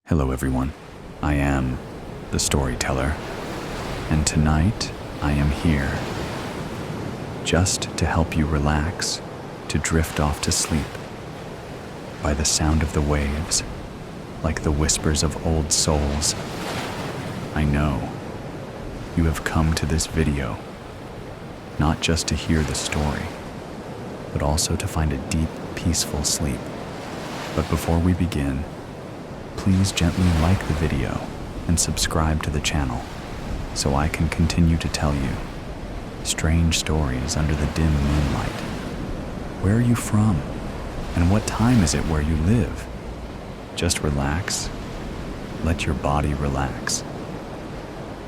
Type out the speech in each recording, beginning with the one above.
Hello everyone, I am the storyteller, and tonight I am here just to help you relax, to drift off to sleep by the sound of the waves, like the whispers of old souls. I know you have come to this video not just to hear the story, but also to find a deep, peaceful sleep. But before we begin, please gently like the video and subscribe to the channel so I can continue to tell you strange stories under the dim moonlight. Where are you from? And what time is it where you live? Just relax. Let your body relax.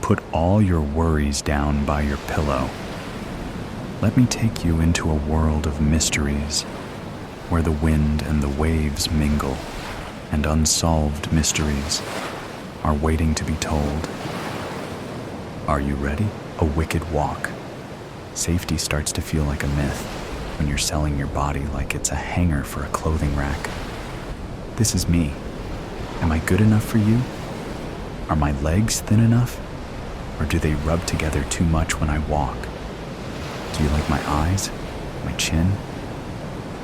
Put all your worries down by your pillow. Let me take you into a world of mysteries where the wind and the waves mingle, and unsolved mysteries are waiting to be told. Are you ready? A wicked walk. Safety starts to feel like a myth when you're selling your body like it's a hanger for a clothing rack. This is me. Am I good enough for you? Are my legs thin enough? Or do they rub together too much when I walk? Do you like my eyes? My chin?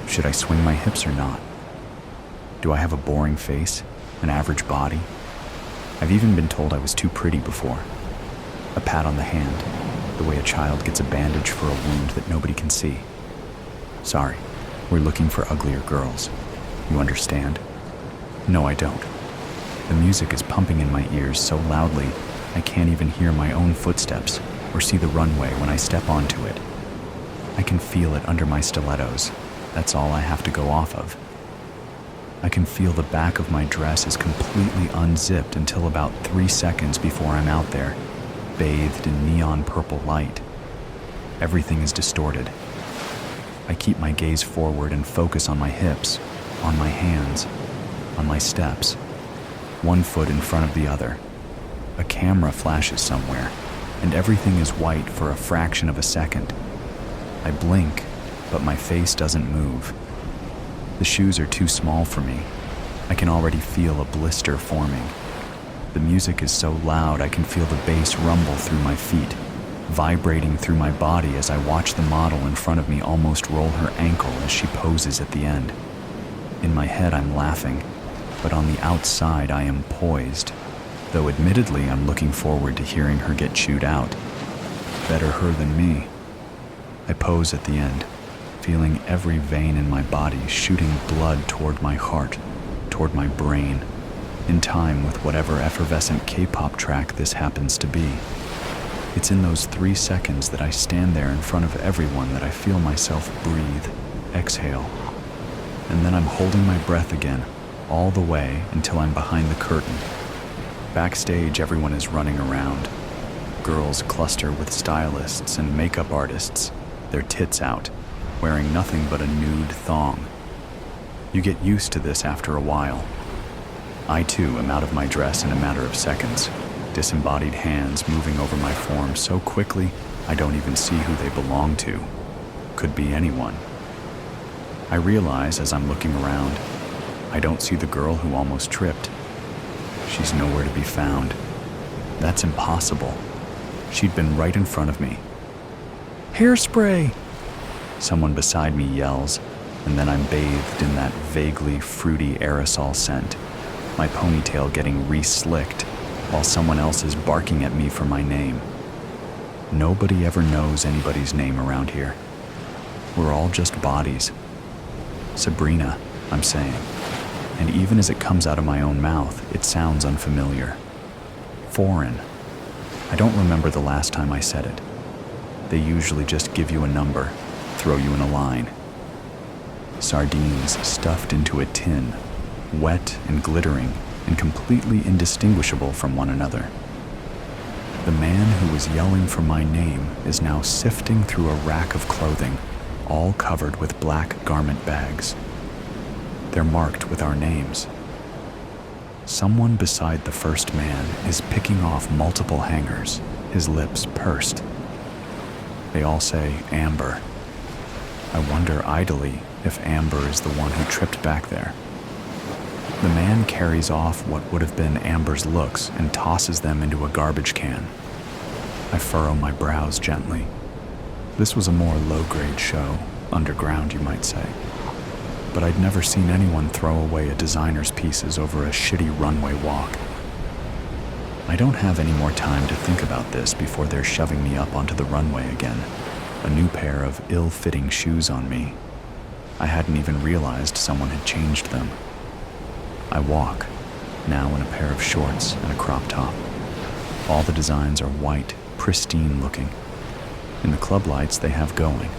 Should I swing my hips or not? Do I have a boring face? An average body? I've even been told I was too pretty before. A pat on the hand, the way a child gets a bandage for a wound that nobody can see. Sorry, we're looking for uglier girls. You understand? No, I don't. The music is pumping in my ears so loudly I can't even hear my own footsteps or see the runway when I step onto it. I can feel it under my stilettos. That's all I have to go off of. I can feel the back of my dress is completely unzipped until about 3 seconds before I'm out there, bathed in neon purple light. Everything is distorted. I keep my gaze forward and focus on my hips, on my hands, on my steps, one foot in front of the other. A camera flashes somewhere, and everything is white for a fraction of a second. I blink, but my face doesn't move. The shoes are too small for me. I can already feel a blister forming. The music is so loud I can feel the bass rumble through my feet, vibrating through my body as I watch the model in front of me almost roll her ankle as she poses at the end. In my head I'm laughing, but on the outside I am poised, though admittedly I'm looking forward to hearing her get chewed out. Better her than me. I pose at the end, feeling every vein in my body shooting blood toward my heart, toward my brain, in time with whatever effervescent K-pop track this happens to be. It's in those 3 seconds that I stand there in front of everyone that I feel myself breathe, exhale, and then I'm holding my breath again, all the way until I'm behind the curtain. Backstage, everyone is running around. Girls cluster with stylists and makeup artists, their tits out, wearing nothing but a nude thong. You get used to this after a while. I too am out of my dress in a matter of seconds, disembodied hands moving over my form so quickly I don't even see who they belong to. Could be anyone. I realize as I'm looking around, I don't see the girl who almost tripped. She's nowhere to be found. That's impossible. She'd been right in front of me. Hairspray! Someone beside me yells, and then I'm bathed in that vaguely fruity aerosol scent, my ponytail getting re-slicked while someone else is barking at me for my name. Nobody ever knows anybody's name around here. We're all just bodies. Sabrina, I'm saying, and even as it comes out of my own mouth, it sounds unfamiliar. Foreign. I don't remember the last time I said it. They usually just give you a number, throw you in a line. Sardines stuffed into a tin, wet and glittering and completely indistinguishable from one another. The man who was yelling for my name is now sifting through a rack of clothing, all covered with black garment bags. They're marked with our names. Someone beside the first man is picking off multiple hangers, his lips pursed. They all say Amber. I wonder idly if Amber is the one who tripped back there. The man carries off what would have been Amber's looks and tosses them into a garbage can. I furrow my brows gently. This was a more low-grade show, underground you might say. But I'd never seen anyone throw away a designer's pieces over a shitty runway walk. I don't have any more time to think about this before they're shoving me up onto the runway again, a new pair of ill-fitting shoes on me. I hadn't even realized someone had changed them. I walk, now in a pair of shorts and a crop top. All the designs are white, pristine looking. In the club lights they have going,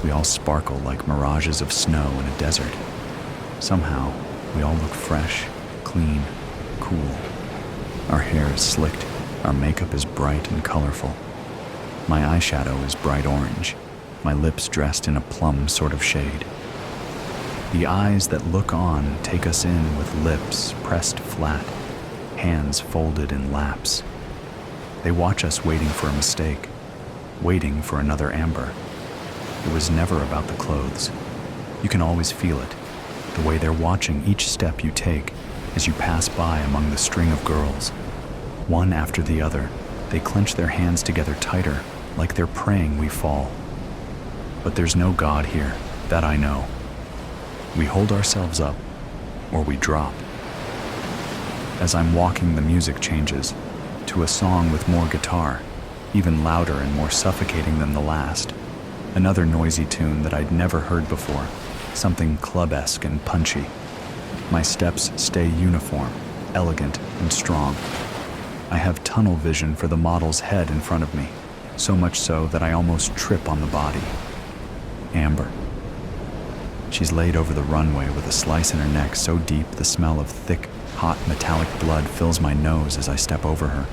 we all sparkle like mirages of snow in a desert. Somehow, we all look fresh, clean, cool. Our hair is slicked, our makeup is bright and colorful. My eyeshadow is bright orange, my lips dressed in a plum sort of shade. The eyes that look on take us in with lips pressed flat, hands folded in laps. They watch us waiting for a mistake, waiting for another Amber. It was never about the clothes. You can always feel it, the way they're watching each step you take as you pass by among the string of girls. One after the other, they clench their hands together tighter, like they're praying we fall. But there's no God here, that I know. We hold ourselves up, or we drop. As I'm walking, the music changes to a song with more guitar, even louder and more suffocating than the last. Another noisy tune that I'd never heard before, something club-esque and punchy. My steps stay uniform, elegant, and strong. I have tunnel vision for the model's head in front of me, so much so that I almost trip on the body. Amber. She's laid over the runway with a slice in her neck so deep the smell of thick, hot, metallic blood fills my nose as I step over her.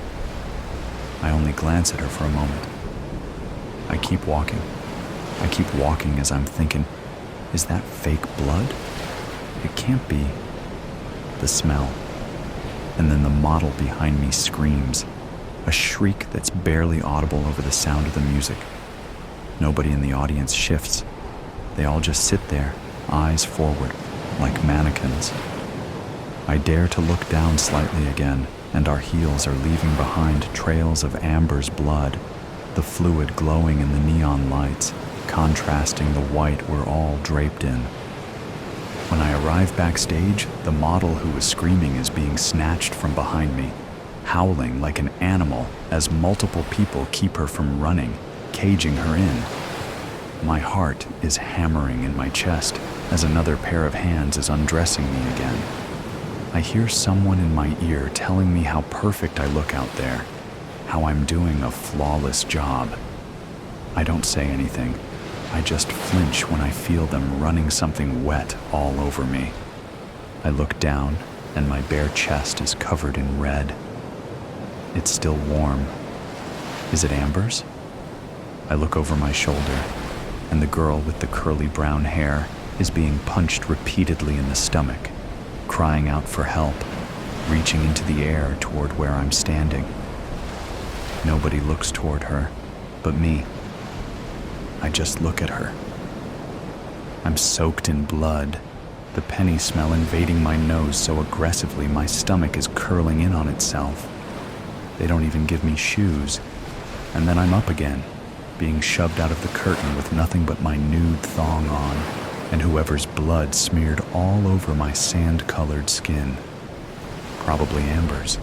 I only glance at her for a moment. I keep walking. I keep walking as I'm thinking, is that fake blood? It can't be. The smell. And then the model behind me screams, a shriek that's barely audible over the sound of the music. Nobody in the audience shifts. They all just sit there, eyes forward, like mannequins. I dare to look down slightly again, and our heels are leaving behind trails of Amber's blood, the fluid glowing in the neon lights, contrasting the white we're all draped in. When I arrive backstage, the model who was screaming is being snatched from behind me, howling like an animal as multiple people keep her from running, caging her in. My heart is hammering in my chest as another pair of hands is undressing me again. I hear someone in my ear telling me how perfect I look out there, how I'm doing a flawless job. I don't say anything. I just flinch when I feel them running something wet all over me. I look down, and my bare chest is covered in red. It's still warm. Is it Amber's? I look over my shoulder, and the girl with the curly brown hair is being punched repeatedly in the stomach, crying out for help, reaching into the air toward where I'm standing. Nobody looks toward her, but me. I just look at her. I'm soaked in blood, the penny smell invading my nose so aggressively my stomach is curling in on itself. They don't even give me shoes, and then I'm up again, being shoved out of the curtain with nothing but my nude thong on, and whoever's blood smeared all over my sand-colored skin. Probably Amber's.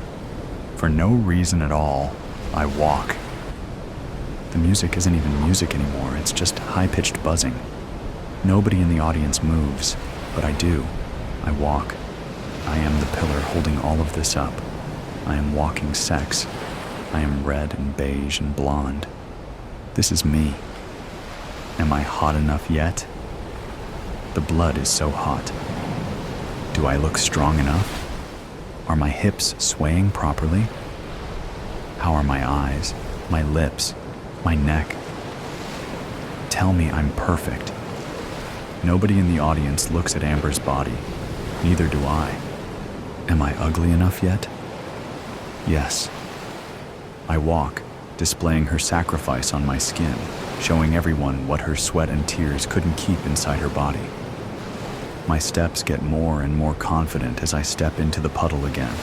For no reason at all, I walk. The music isn't even music anymore, it's just high-pitched buzzing. Nobody in the audience moves, but I do. I walk. I am the pillar holding all of this up. I am walking sex. I am red and beige and blonde. This is me. Am I hot enough yet? The blood is so hot. Do I look strong enough? Are my hips swaying properly? How are my eyes, my lips, my neck? Tell me I'm perfect. Nobody in the audience looks at Amber's body. Neither do I. Am I ugly enough yet? Yes. I walk, displaying her sacrifice on my skin, showing everyone what her sweat and tears couldn't keep inside her body. My steps get more and more confident as I step into the puddle again,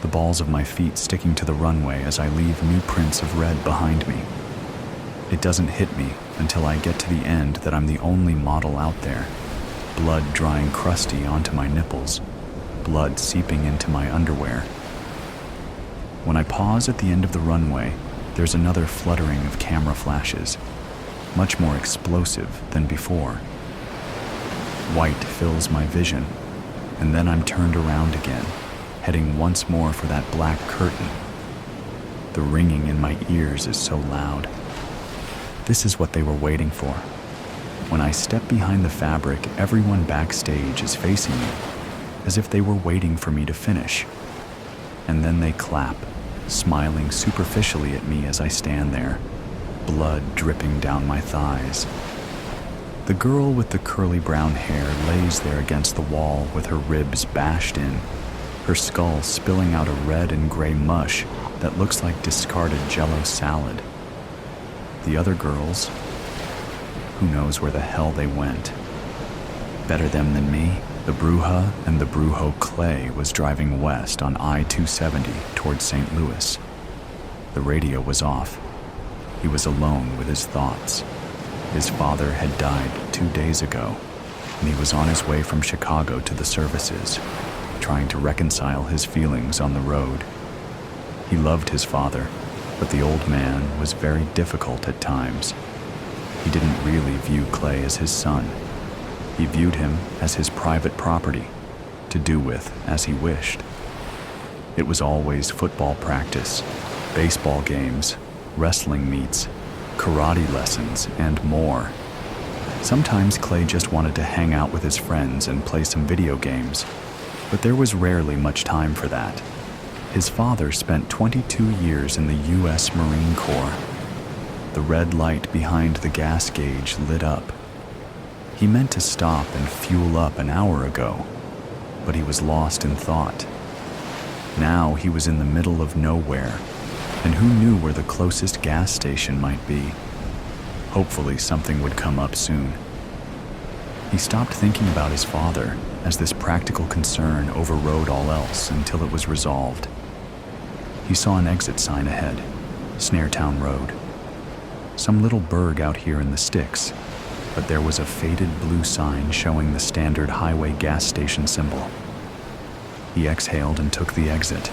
the balls of my feet sticking to the runway as I leave new prints of red behind me. It doesn't hit me until I get to the end that I'm the only model out there, blood drying crusty onto my nipples, blood seeping into my underwear. When I pause at the end of the runway, there's another fluttering of camera flashes, much more explosive than before. White fills my vision, and then I'm turned around again, heading once more for that black curtain. The ringing in my ears is so loud. This is what they were waiting for. When I step behind the fabric, everyone backstage is facing me, as if they were waiting for me to finish. And then they clap, smiling superficially at me as I stand there, blood dripping down my thighs. The girl with the curly brown hair lays there against the wall with her ribs bashed in, her skull spilling out a red and gray mush that looks like discarded Jell-O salad. The other girls, who knows where the hell they went? Better them than me, the Bruja and the Brujo Clay was driving west on I-270 towards St. Louis. The radio was off. He was alone with his thoughts. His father had died 2 days ago, and he was on his way from Chicago to the services, trying to reconcile his feelings on the road. He loved his father, but the old man was very difficult at times. He didn't really view Clay as his son. He viewed him as his private property, to do with as he wished. It was always football practice, baseball games, wrestling meets, karate lessons, and more. Sometimes Clay just wanted to hang out with his friends and play some video games, but there was rarely much time for that. His father spent 22 years in the U.S. Marine Corps. The red light behind the gas gauge lit up. He meant to stop and fuel up an hour ago, but he was lost in thought. Now he was in the middle of nowhere, and who knew where the closest gas station might be? Hopefully something would come up soon. He stopped thinking about his father as this practical concern overrode all else until it was resolved. He saw an exit sign ahead, Snaretown Road. Some little burg out here in the sticks, but there was a faded blue sign showing the standard highway gas station symbol. He exhaled and took the exit.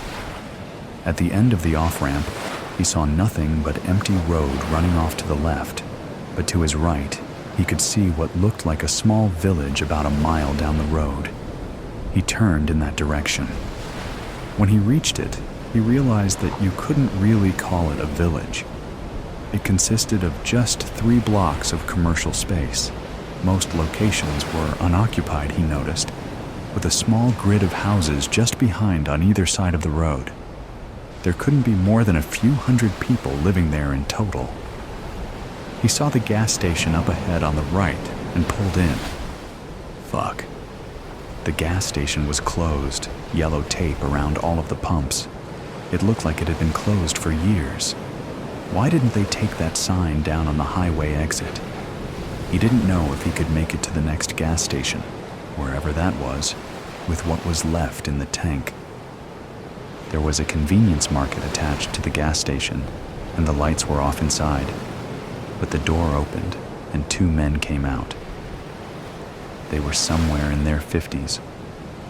At the end of the off-ramp, he saw nothing but empty road running off to the left, but to his right, he could see what looked like a small village about a mile down the road. He turned in that direction. When he reached it, he realized that you couldn't really call it a village. It consisted of just 3 blocks of commercial space. Most locations were unoccupied, he noticed, with a small grid of houses just behind on either side of the road. There couldn't be more than a few hundred people living there in total. He saw the gas station up ahead on the right and pulled in. Fuck. The gas station was closed, yellow tape around all of the pumps. It looked like it had been closed for years. Why didn't they take that sign down on the highway exit? He didn't know if he could make it to the next gas station, wherever that was, with what was left in the tank. There was a convenience market attached to the gas station, and the lights were off inside. But the door opened, and 2 men came out. They were somewhere in their 50s,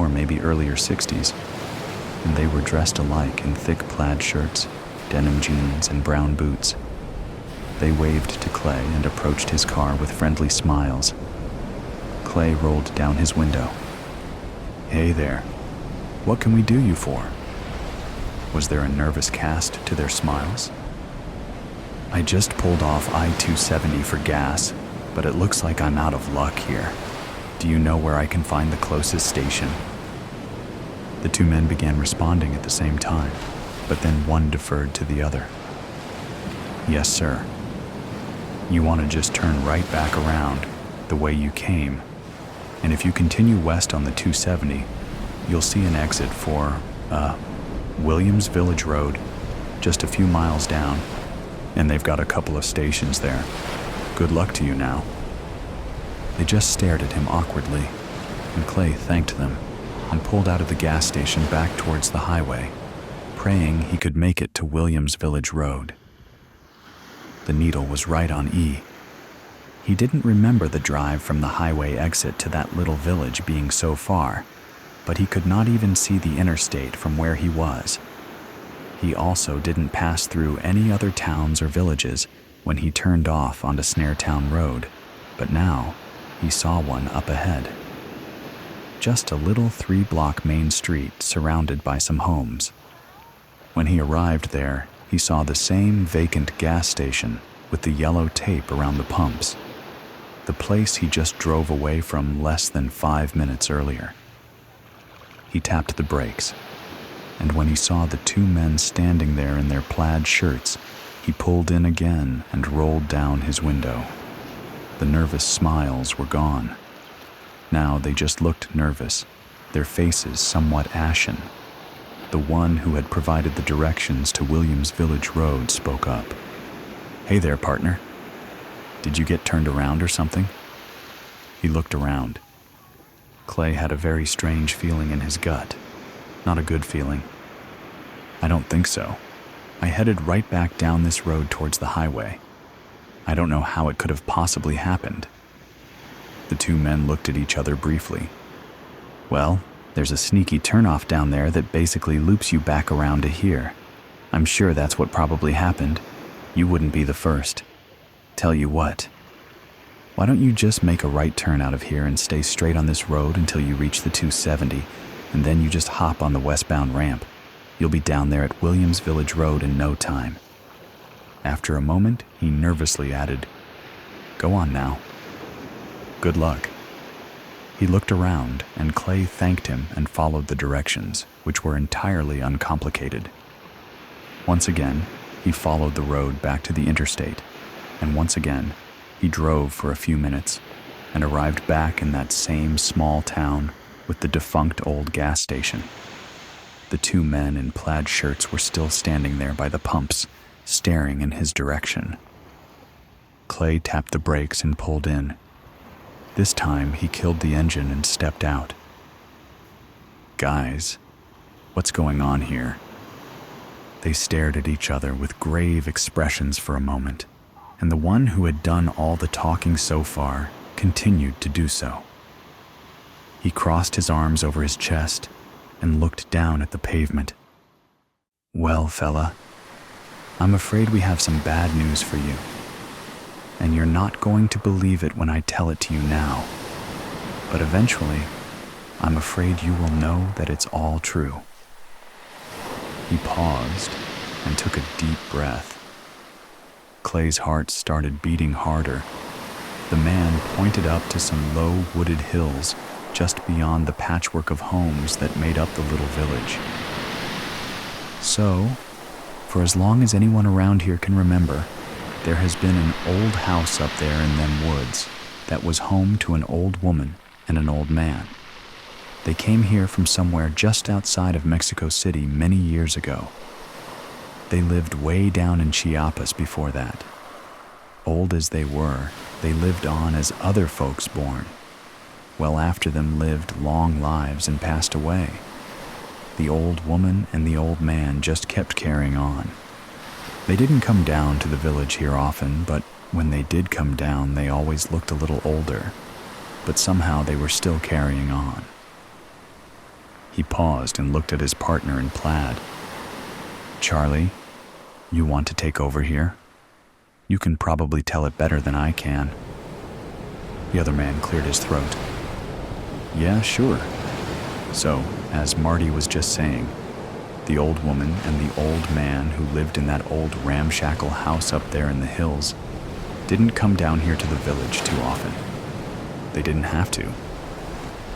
or maybe earlier 60s, and they were dressed alike in thick plaid shirts, denim jeans, and brown boots. They waved to Clay and approached his car with friendly smiles. Clay rolled down his window. "Hey there, what can we do you for?" Was there a nervous cast to their smiles? "I just pulled off I-270 for gas, but it looks like I'm out of luck here. Do you know where I can find the closest station?" The 2 men began responding at the same time, but then one deferred to the other. "Yes, sir. You want to just turn right back around, the way you came, and if you continue west on the 270, you'll see an exit for, Williams Village Road, just a few miles down, and they've got a couple of stations there. Good luck to you now." They just stared at him awkwardly. and Clay thanked them and pulled out of the gas station back towards the highway, praying he could make it to Williams Village Road. The needle was right on E. He didn't remember the drive from the highway exit to that little village being so far, but he could not even see the interstate from where he was. He also didn't pass through any other towns or villages when he turned off onto Snaretown Road, but now he saw one up ahead. Just a little 3-block main street surrounded by some homes. When he arrived there, he saw the same vacant gas station with the yellow tape around the pumps, the place he just drove away from less than 5 minutes earlier. He tapped the brakes, and when he saw the 2 men standing there in their plaid shirts, he pulled in again and rolled down his window. The nervous smiles were gone. Now they just looked nervous, their faces somewhat ashen. The one who had provided the directions to Williams Village Road spoke up. "Hey there, partner. Did you get turned around or something?" He looked around. Clay had a very strange feeling in his gut. Not a good feeling. "I don't think so. I headed right back down this road towards the highway. I don't know how it could have possibly happened." The 2 men looked at each other briefly. "Well, there's a sneaky turnoff down there that basically loops you back around to here. I'm sure that's what probably happened. You wouldn't be the first. Tell you what, why don't you just make a right turn out of here and stay straight on this road until you reach the 270, and then you just hop on the westbound ramp. You'll be down there at Williams Village Road in no time." After a moment, he nervously added, "Go on now. Good luck." He looked around, and Clay thanked him and followed the directions, which were entirely uncomplicated. Once again, he followed the road back to the interstate, and once again, he drove for a few minutes and arrived back in that same small town with the defunct old gas station. The 2 men in plaid shirts were still standing there by the pumps, staring in his direction. Clay tapped the brakes and pulled in. This time, he killed the engine and stepped out. "Guys, what's going on here?" They stared at each other with grave expressions for a moment, and the one who had done all the talking so far continued to do so. He crossed his arms over his chest and looked down at the pavement. "Well, fella, I'm afraid we have some bad news for you. And you're not going to believe it when I tell it to you now. But eventually, I'm afraid you will know that it's all true." He paused and took a deep breath. Clay's heart started beating harder. The man pointed up to some low wooded hills just beyond the patchwork of homes that made up the little village. "So, for as long as anyone around here can remember, there has been an old house up there in them woods that was home to an old woman and an old man. They came here from somewhere just outside of Mexico City many years ago. They lived way down in Chiapas before that. Old as they were, they lived on as other folks born. Well, after them lived long lives and passed away. The old woman and the old man just kept carrying on. They didn't come down to the village here often, but when they did come down, they always looked a little older. But somehow they were still carrying on." He paused and looked at his partner in plaid. "Charlie, you want to take over here? You can probably tell it better than I can." The other man cleared his throat. "Yeah, sure. So, as Marty was just saying, the old woman and the old man who lived in that old ramshackle house up there in the hills didn't come down here to the village too often. They didn't have to.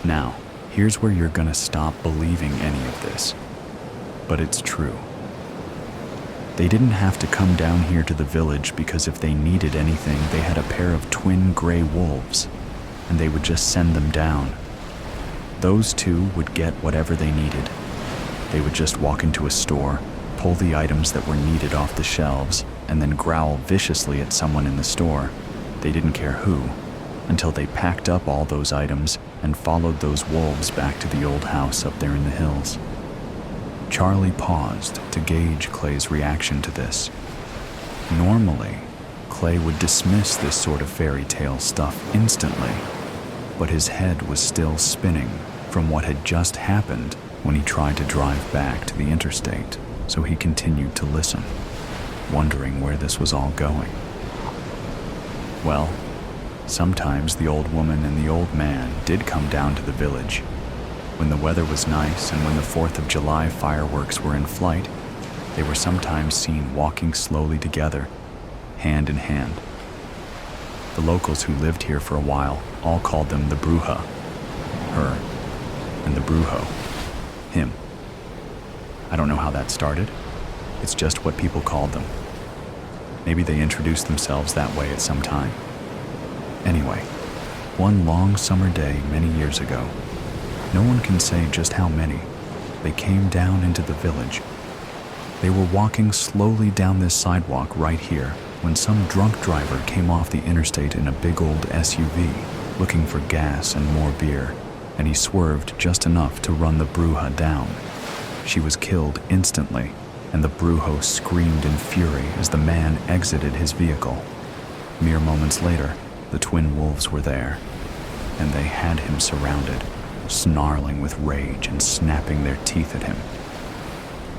Now, here's where you're gonna stop believing any of this. But it's true. They didn't have to come down here to the village because if they needed anything, they had a pair of twin gray wolves, and they would just send them down. Those 2 would get whatever they needed. They would just walk into a store, pull the items that were needed off the shelves, and then growl viciously at someone in the store, they didn't care who, until they packed up all those items and followed those wolves back to the old house up there in the hills. Charlie paused to gauge Clay's reaction to this. Normally, Clay would dismiss this sort of fairy tale stuff instantly, but his head was still spinning from what had just happened when he tried to drive back to the interstate, so he continued to listen, wondering where this was all going. Well, sometimes the old woman and the old man did come down to the village. When the weather was nice and when the 4th of July fireworks were in flight, they were sometimes seen walking slowly together, hand in hand. The locals who lived here for a while all called them the Bruja, her, and the Brujo, him. I don't know how that started. It's just what people called them. Maybe they introduced themselves that way at some time. Anyway, one long summer day many years ago, no one can say just how many, they came down into the village. They were walking slowly down this sidewalk right here when some drunk driver came off the interstate in a big old SUV looking for gas and more beer, and he swerved just enough to run the Bruja down. She was killed instantly, and the Brujo screamed in fury as the man exited his vehicle. Mere moments later, the twin wolves were there, and they had him surrounded, snarling with rage and snapping their teeth at him.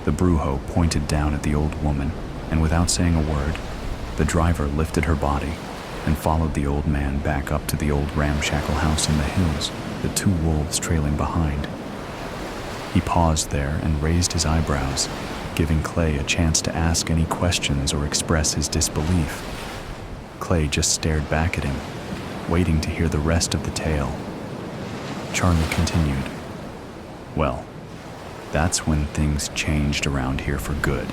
The Brujo pointed down at the old woman, and without saying a word, the driver lifted her body and followed the old man back up to the old ramshackle house in the hills, the two wolves trailing behind. He paused there and raised his eyebrows, giving Clay a chance to ask any questions or express his disbelief. Clay just stared back at him, waiting to hear the rest of the tale. Charlie continued. Well, that's when things changed around here for good.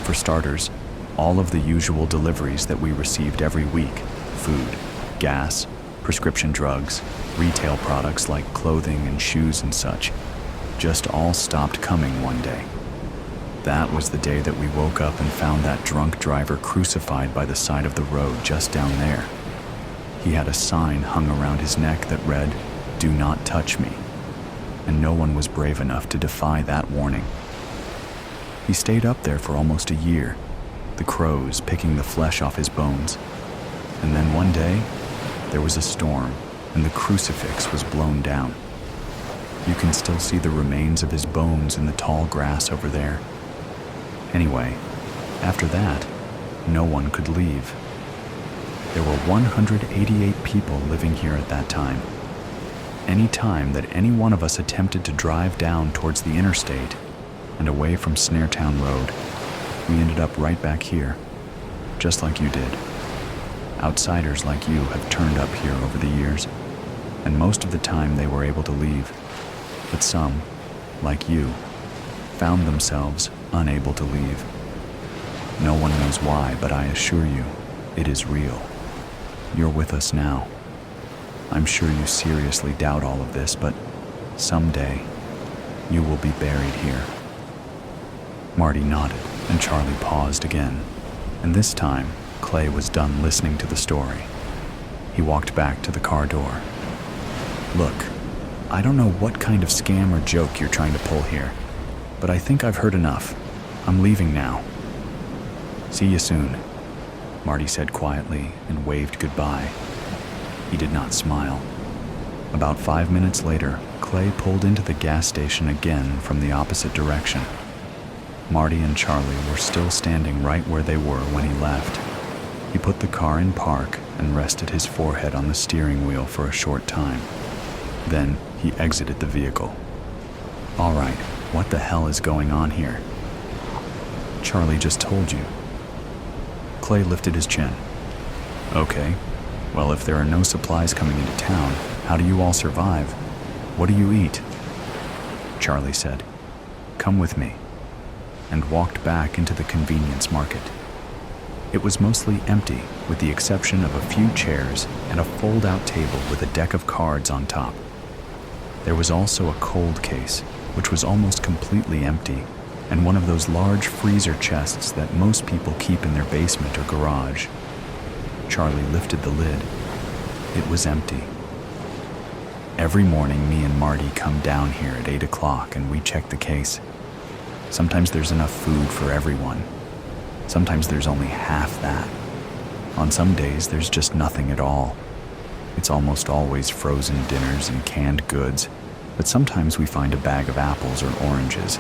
For starters, all of the usual deliveries that we received every week, food, gas, prescription drugs, retail products like clothing and shoes and such, just all stopped coming one day. That was the day that we woke up and found that drunk driver crucified by the side of the road just down there. He had a sign hung around his neck that read, "Do not touch me," and no one was brave enough to defy that warning. He stayed up there for almost a year, the crows picking the flesh off his bones. And then one day, there was a storm, and the crucifix was blown down. You can still see the remains of his bones in the tall grass over there. Anyway, after that, no one could leave. There were 188 people living here at that time. Any time that any one of us attempted to drive down towards the interstate and away from Snaretown Road, we ended up right back here, just like you did. Outsiders like you have turned up here over the years, and most of the time they were able to leave. But some, like you, found themselves unable to leave. No one knows why, but I assure you, it is real. You're with us now. I'm sure you seriously doubt all of this, but someday, you will be buried here. Marty nodded, and Charlie paused again, and this time, Clay was done listening to the story. He walked back to the car door. Look, I don't know what kind of scam or joke you're trying to pull here, but I think I've heard enough. I'm leaving now. See you soon, Marty said quietly and waved goodbye. He did not smile. About 5 minutes later, Clay pulled into the gas station again from the opposite direction. Marty and Charlie were still standing right where they were when he left. He put the car in park and rested his forehead on the steering wheel for a short time. Then he exited the vehicle. All right, what the hell is going on here? Charlie just told you. Clay lifted his chin. Okay, well, if there are no supplies coming into town, how do you all survive? What do you eat? Charlie said, "Come with me," and walked back into the convenience market. It was mostly empty, with the exception of a few chairs and a fold-out table with a deck of cards on top. There was also a cold case, which was almost completely empty, and one of those large freezer chests that most people keep in their basement or garage. Charlie lifted the lid. It was empty. Every morning, me and Marty come down here at 8 o'clock and we check the case. Sometimes there's enough food for everyone. Sometimes there's only half that. On some days, there's just nothing at all. It's almost always frozen dinners and canned goods, but sometimes we find a bag of apples or oranges.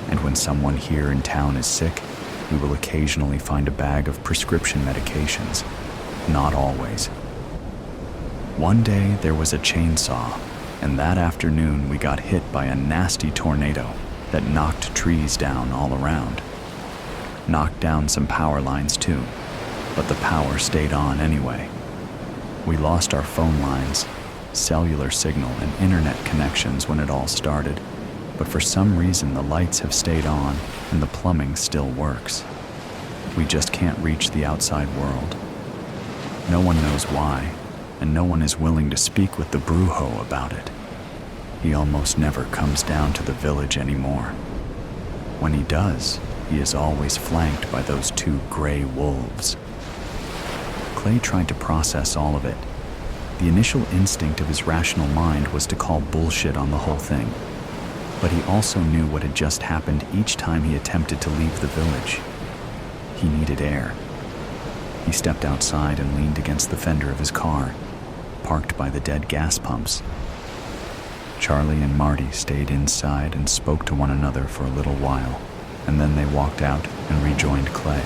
And when someone here in town is sick, we will occasionally find a bag of prescription medications. Not always. One day there was a chainsaw, and that afternoon we got hit by a nasty tornado that knocked trees down all around. Knocked down some power lines too, but the power stayed on anyway. We lost our phone lines, cellular signal, and internet connections when it all started, but for some reason the lights have stayed on and the plumbing still works. We just can't reach the outside world. No one knows why, and no one is willing to speak with the Brujo about it. He almost never comes down to the village anymore. When he does, he is always flanked by those two gray wolves. Clay tried to process all of it. The initial instinct of his rational mind was to call bullshit on the whole thing, but he also knew what had just happened each time he attempted to leave the village. He needed air. He stepped outside and leaned against the fender of his car, parked by the dead gas pumps. Charlie and Marty stayed inside and spoke to one another for a little while, and then they walked out and rejoined Clay.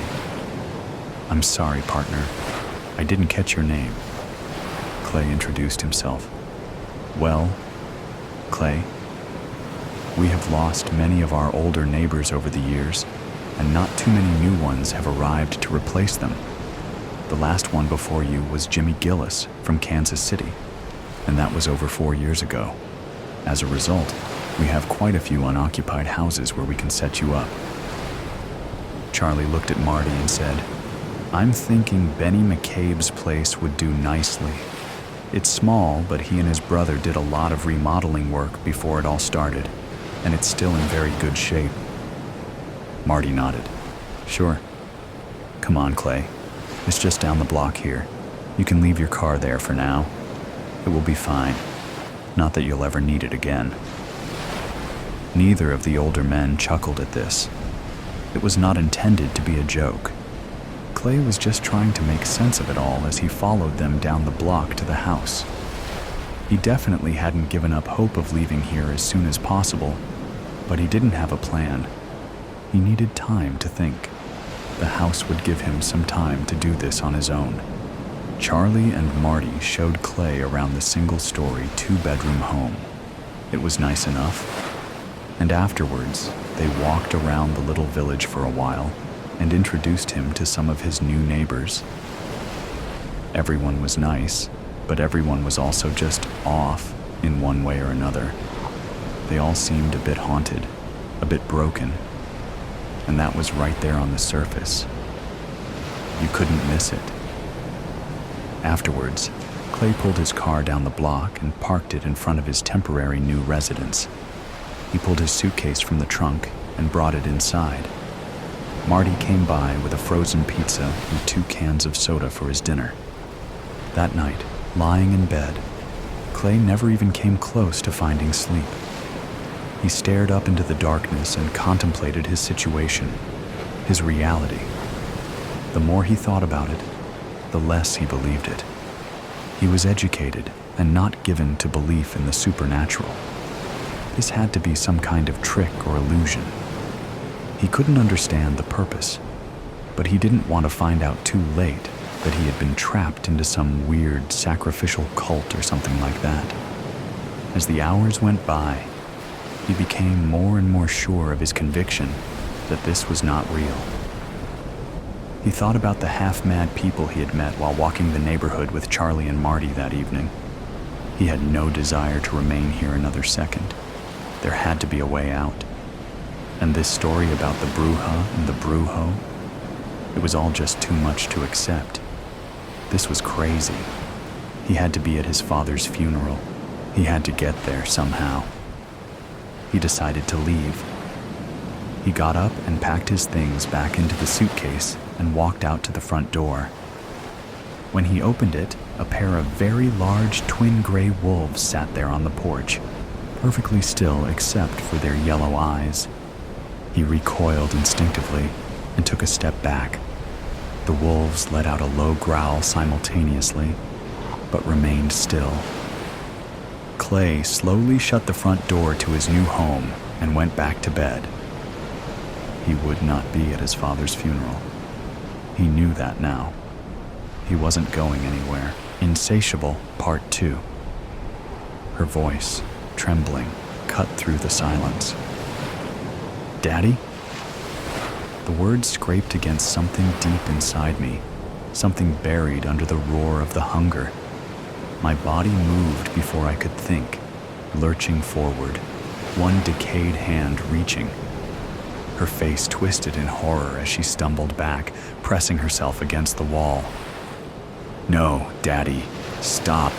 "I'm sorry, partner. I didn't catch your name." Clay introduced himself. "Well, Clay, we have lost many of our older neighbors over the years, and not too many new ones have arrived to replace them. The last one before you was Jimmy Gillis from Kansas City, and that was over 4 years ago. As a result, we have quite a few unoccupied houses where we can set you up." Charlie looked at Marty and said, "I'm thinking Benny McCabe's place would do nicely. It's small, but he and his brother did a lot of remodeling work before it all started, and it's still in very good shape." Marty nodded. "Sure. Come on, Clay. It's just down the block here. You can leave your car there for now. It will be fine. Not that you'll ever need it again." Neither of the older men chuckled at this. It was not intended to be a joke. Clay was just trying to make sense of it all as he followed them down the block to the house. He definitely hadn't given up hope of leaving here as soon as possible, but he didn't have a plan. He needed time to think. The house would give him some time to do this on his own. Charlie and Marty showed Clay around the single-story, two-bedroom home. It was nice enough. And afterwards, they walked around the little village for a while and introduced him to some of his new neighbors. Everyone was nice, but everyone was also just off in one way or another. They all seemed a bit haunted, a bit broken, and that was right there on the surface. You couldn't miss it. Afterwards, Clay pulled his car down the block and parked it in front of his temporary new residence. He pulled his suitcase from the trunk and brought it inside. Marty came by with a frozen pizza and 2 cans of soda for his dinner. That night, lying in bed, Clay never even came close to finding sleep. He stared up into the darkness and contemplated his situation, his reality. The more he thought about it, the less he believed it. He was educated and not given to belief in the supernatural. This had to be some kind of trick or illusion. He couldn't understand the purpose, but he didn't want to find out too late that he had been trapped into some weird sacrificial cult or something like that. As the hours went by, he became more and more sure of his conviction that this was not real. He thought about the half-mad people he had met while walking the neighborhood with Charlie and Marty that evening. He had no desire to remain here another second. There had to be a way out. And this story about the Bruja and the Brujo, it was all just too much to accept. This was crazy. He had to be at his father's funeral. He had to get there somehow. He decided to leave. He got up and packed his things back into the suitcase and walked out to the front door. When he opened it, a pair of very large twin gray wolves sat there on the porch, perfectly still except for their yellow eyes. He recoiled instinctively and took a step back. The wolves let out a low growl simultaneously, but remained still. Clay slowly shut the front door to his new home and went back to bed. He would not be at his father's funeral. He knew that now. He wasn't going anywhere. Insatiable, Part 2. Her voice, trembling, cut through the silence. "Daddy?" The words scraped against something deep inside me, something buried under the roar of the hunger. My body moved before I could think, lurching forward, one decayed hand reaching. Her face twisted in horror as she stumbled back, pressing herself against the wall. "No, Daddy, stop.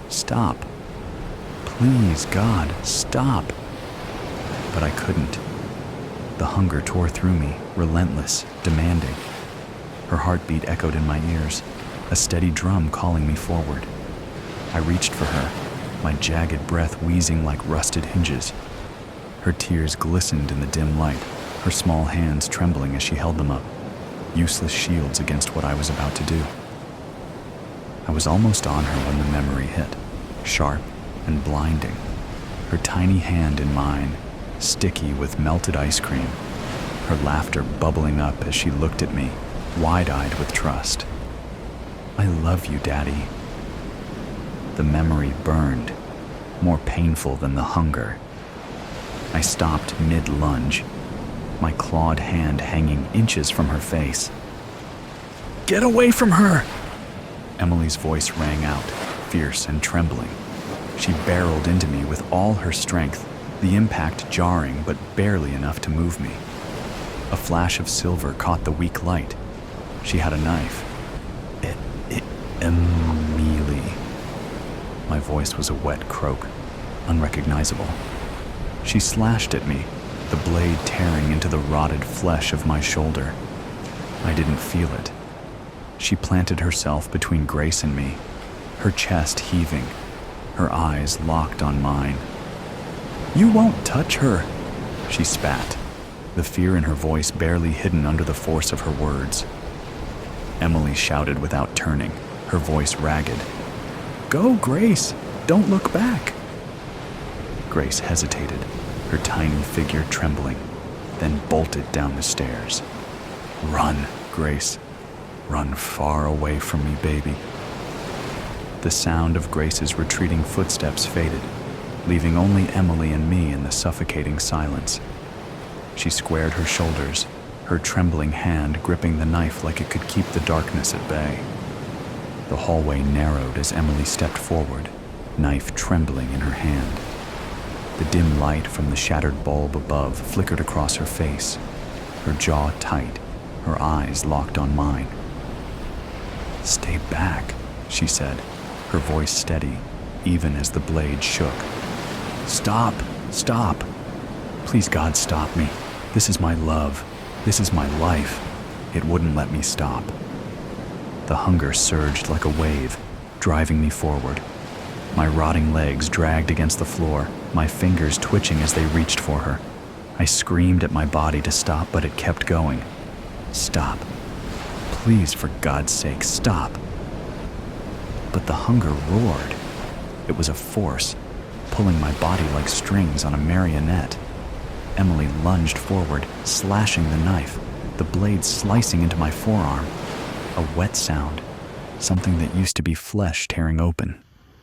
Stop. Please, God, stop." But I couldn't. The hunger tore through me, relentless, demanding. Her heartbeat echoed in my ears, a steady drum calling me forward. I reached for her, my jagged breath wheezing like rusted hinges. Her tears glistened in the dim light, her small hands trembling as she held them up, useless shields against what I was about to do. I was almost on her when the memory hit, sharp and blinding. Her tiny hand in mine, sticky with melted ice cream, her laughter bubbling up as she looked at me, wide-eyed with trust. "I love you, Daddy." The memory burned, more painful than the hunger. I stopped mid-lunge, my clawed hand hanging inches from her face. "Get away from her!" Emily's voice rang out, fierce and trembling. She barreled into me with all her strength, the impact jarring but barely enough to move me. A flash of silver caught the weak light. She had a knife. Emily. My voice was a wet croak, unrecognizable. She slashed at me, the blade tearing into the rotted flesh of my shoulder. I didn't feel it. She planted herself between Grace and me, her chest heaving, her eyes locked on mine. "You won't touch her," she spat, the fear in her voice barely hidden under the force of her words. Emily shouted without turning, her voice ragged. "Go, Grace! Don't look back!" Grace hesitated, her tiny figure trembling, then bolted down the stairs. "Run, Grace. Run far away from me, baby." The sound of Grace's retreating footsteps faded, leaving only Emily and me in the suffocating silence. She squared her shoulders, her trembling hand gripping the knife like it could keep the darkness at bay. The hallway narrowed as Emily stepped forward, knife trembling in her hand. The dim light from the shattered bulb above flickered across her face, her jaw tight, her eyes locked on mine. "Stay back," she said, her voice steady, even as the blade shook. "Stop! Stop! Please, God, stop me. This is my love. This is my life." It wouldn't let me stop. The hunger surged like a wave, driving me forward. My rotting legs dragged against the floor, my fingers twitching as they reached for her. I screamed at my body to stop, but it kept going. "Stop. Please, for God's sake, stop." But the hunger roared. It was a force, pulling my body like strings on a marionette. Emily lunged forward, slashing the knife, the blade slicing into my forearm. A wet sound, something that used to be flesh tearing open,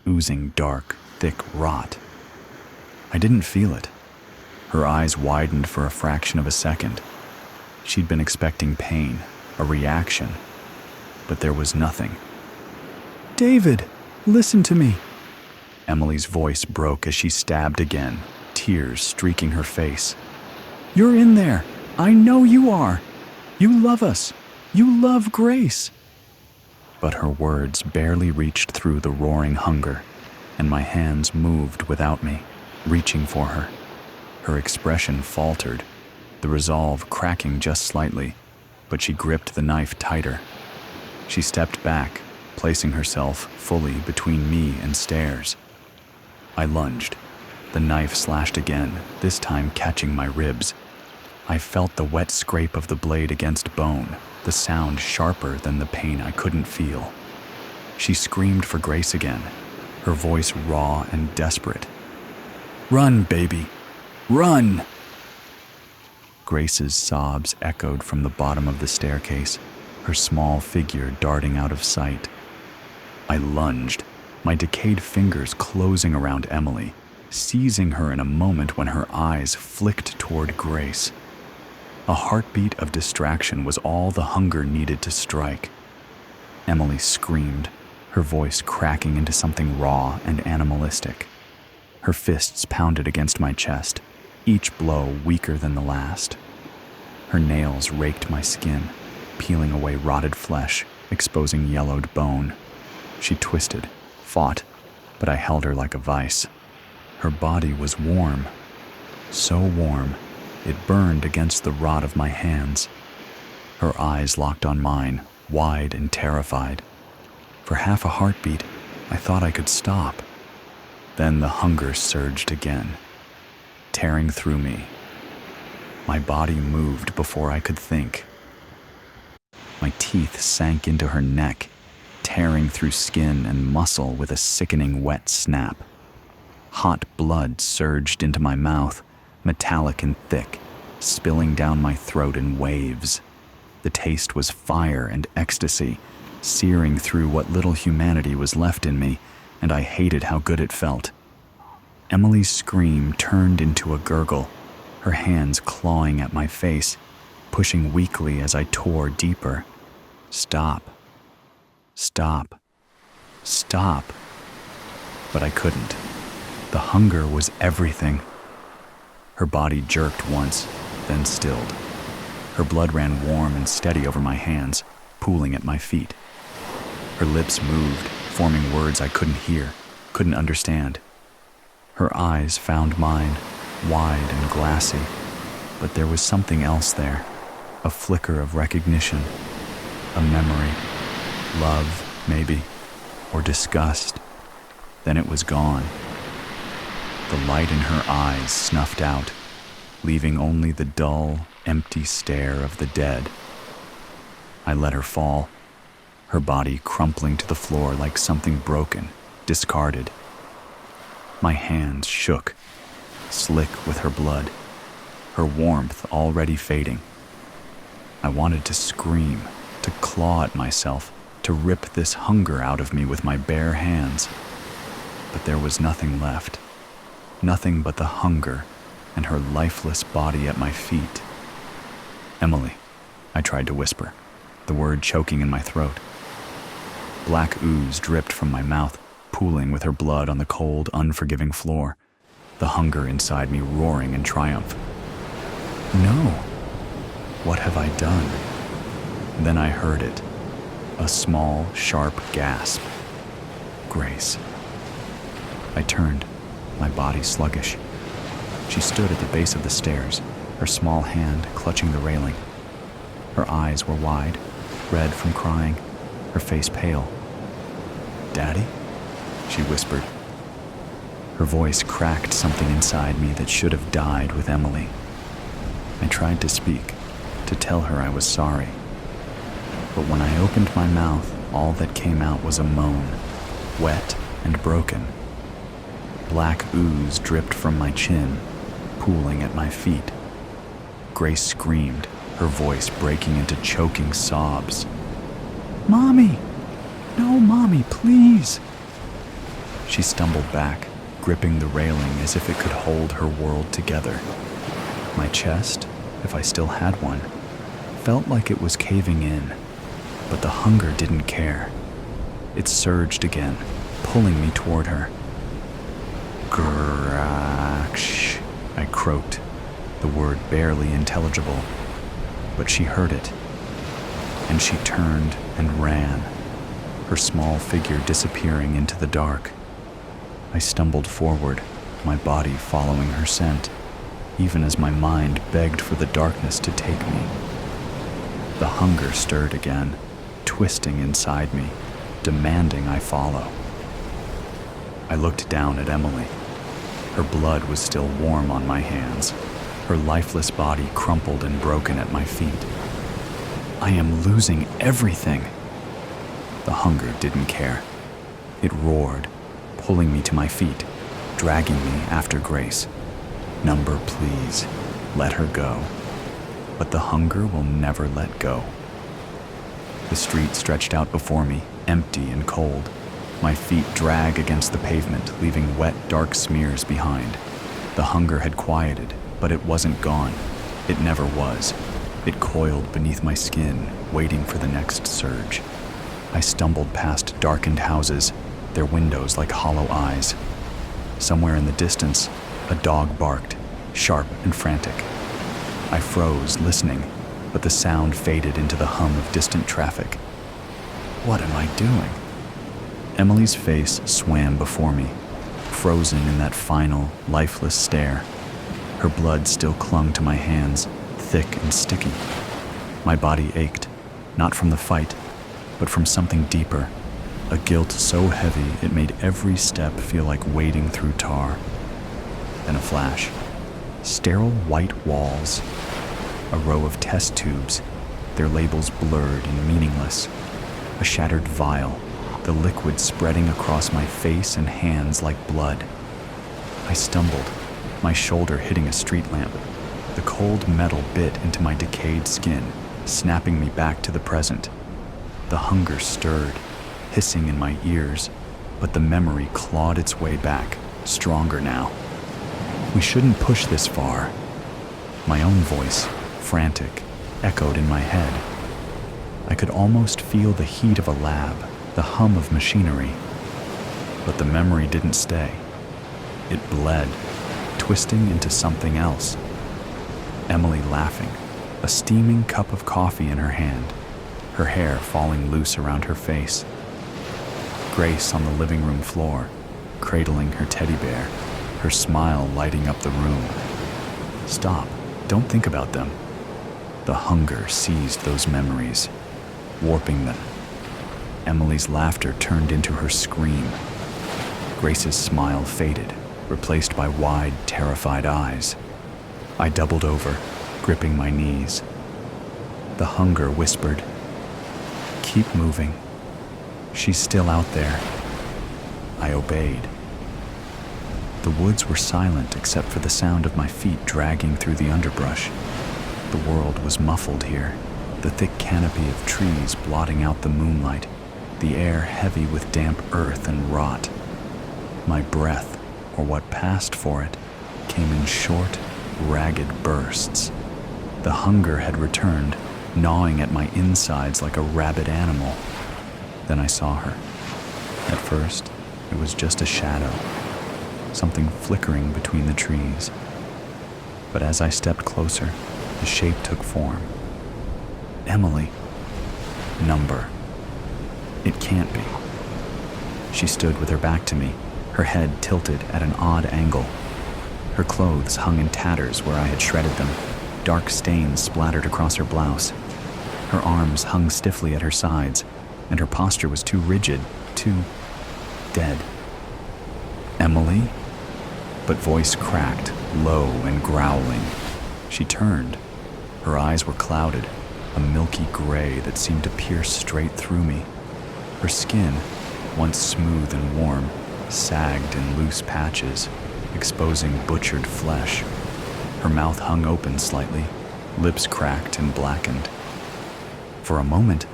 oozing dark, thick rot. I didn't feel it. Her eyes widened for a fraction of a second. She'd been expecting pain, a reaction, but there was nothing. "David, listen to me." Emily's voice broke as she stabbed again, tears streaking her face. "You're in there. I know you are. You love us. You love Grace." But her words barely reached through the roaring hunger, and my hands moved without me, reaching for her. Her expression faltered, the resolve cracking just slightly, but she gripped the knife tighter. She stepped back, placing herself fully between me and stairs. I lunged. The knife slashed again, this time catching my ribs. I felt the wet scrape of the blade against bone, the sound sharper than the pain I couldn't feel. She screamed for Grace again, her voice raw and desperate. "Run, baby! Run!" Grace's sobs echoed from the bottom of the staircase, her small figure darting out of sight. I lunged, my decayed fingers closing around Emily, seizing her in a moment when her eyes flicked toward Grace. A heartbeat of distraction was all the hunger needed to strike. Emily screamed, her voice cracking into something raw and animalistic. Her fists pounded against my chest, each blow weaker than the last. Her nails raked my skin, peeling away rotted flesh, exposing yellowed bone. She twisted, fought, but I held her like a vice. Her body was warm, so warm, it burned against the rod of my hands. Her eyes locked on mine, wide and terrified. For half a heartbeat, I thought I could stop. Then the hunger surged again, tearing through me. My body moved before I could think. My teeth sank into her neck, tearing through skin and muscle with a sickening wet snap. Hot blood surged into my mouth, metallic and thick, spilling down my throat in waves. The taste was fire and ecstasy, searing through what little humanity was left in me, and I hated how good it felt. Emily's scream turned into a gurgle, her hands clawing at my face, pushing weakly as I tore deeper. Stop. Stop. Stop. But I couldn't. The hunger was everything. Her body jerked once, then stilled. Her blood ran warm and steady over my hands, pooling at my feet. Her lips moved, forming words I couldn't hear, couldn't understand. Her eyes found mine, wide and glassy, but there was something else there, a flicker of recognition, a memory, love, maybe, or disgust. Then it was gone. The light in her eyes snuffed out, leaving only the dull, empty stare of the dead. I let her fall, her body crumpling to the floor like something broken, discarded. My hands shook, slick with her blood, her warmth already fading. I wanted to scream, to claw at myself, to rip this hunger out of me with my bare hands. But there was nothing left, nothing but the hunger and her lifeless body at my feet. "Emily," I tried to whisper, the word choking in my throat. Black ooze dripped from my mouth, pooling with her blood on the cold, unforgiving floor, the hunger inside me roaring in triumph. No! What have I done? Then I heard it, a small, sharp gasp. Grace. I turned, my body sluggish. She stood at the base of the stairs, her small hand clutching the railing. Her eyes were wide, red from crying, her face pale. "Daddy?" she whispered. Her voice cracked something inside me that should have died with Emily. I tried to speak, to tell her I was sorry. But when I opened my mouth, all that came out was a moan, wet and broken. Black ooze dripped from my chin, pooling at my feet. Grace screamed, her voice breaking into choking sobs. "Mommy! No, Mommy, please!" She stumbled back, gripping the railing as if it could hold her world together. My chest, if I still had one, felt like it was caving in, but the hunger didn't care. It surged again, pulling me toward her. "Graksh," I croaked, the word barely intelligible, but she heard it. And she turned and ran, her small figure disappearing into the dark. I stumbled forward, my body following her scent, even as my mind begged for the darkness to take me. The hunger stirred again, twisting inside me, demanding I follow. I looked down at Emily. Her blood was still warm on my hands, her lifeless body crumpled and broken at my feet. I am losing everything. The hunger didn't care. It roared, pulling me to my feet, dragging me after Grace. Number, please, let her go. But the hunger will never let go. The street stretched out before me, empty and cold. My feet drag against the pavement, leaving wet, dark smears behind. The hunger had quieted, but it wasn't gone. It never was. It coiled beneath my skin, waiting for the next surge. I stumbled past darkened houses, their windows like hollow eyes. Somewhere in the distance, a dog barked, sharp and frantic. I froze, listening, but the sound faded into the hum of distant traffic. What am I doing? Emily's face swam before me, frozen in that final, lifeless stare. Her blood still clung to my hands, thick and sticky. My body ached, not from the fight, but from something deeper, a guilt so heavy it made every step feel like wading through tar. Then a flash. Sterile white walls. A row of test tubes, their labels blurred and meaningless. A shattered vial, the liquid spreading across my face and hands like blood. I stumbled, my shoulder hitting a street lamp. The cold metal bit into my decayed skin, snapping me back to the present. The hunger stirred, hissing in my ears, but the memory clawed its way back, stronger now. We shouldn't push this far. My own voice, frantic, echoed in my head. I could almost feel the heat of a lab, the hum of machinery. But the memory didn't stay. It bled, twisting into something else. Emily laughing, a steaming cup of coffee in her hand, her hair falling loose around her face. Grace on the living room floor, cradling her teddy bear, her smile lighting up the room. Stop, don't think about them. The hunger seized those memories, warping them. Emily's laughter turned into her scream. Grace's smile faded, replaced by wide, terrified eyes. I doubled over, gripping my knees. The hunger whispered, "Keep moving. She's still out there." I obeyed. The woods were silent except for the sound of my feet dragging through the underbrush. The world was muffled here, the thick canopy of trees blotting out the moonlight, the air heavy with damp earth and rot. My breath, or what passed for it, came in short, ragged bursts. The hunger had returned, gnawing at my insides like a rabid animal. Then I saw her. At first, it was just a shadow, something flickering between the trees. But as I stepped closer, the shape took form. Emily. Number. It can't be. She stood with her back to me, her head tilted at an odd angle. Her clothes hung in tatters where I had shredded them, dark stains splattered across her blouse. Her arms hung stiffly at her sides, and her posture was too rigid, too dead. Emily? But voice cracked, low and growling. She turned. Her eyes were clouded, a milky gray that seemed to pierce straight through me. Her skin, once smooth and warm, sagged in loose patches, exposing butchered flesh. Her mouth hung open slightly, lips cracked and blackened. For a moment,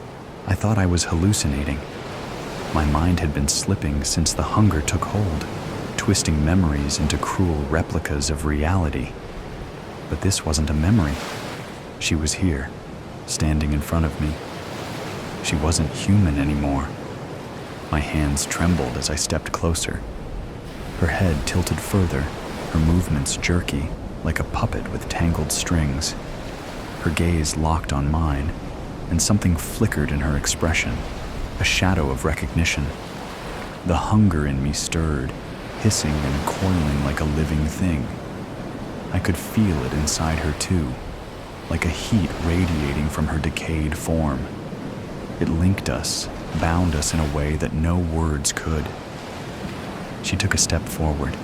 I thought I was hallucinating. My mind had been slipping since the hunger took hold, twisting memories into cruel replicas of reality. But this wasn't a memory. She was here, standing in front of me. She wasn't human anymore. My hands trembled as I stepped closer. Her head tilted further, her movements jerky, like a puppet with tangled strings. Her gaze locked on mine, and something flickered in her expression, a shadow of recognition. The hunger in me stirred, hissing and coiling like a living thing. I could feel it inside her too, like a heat radiating from her decayed form. It linked us, bound us in a way that no words could. She took a step forward,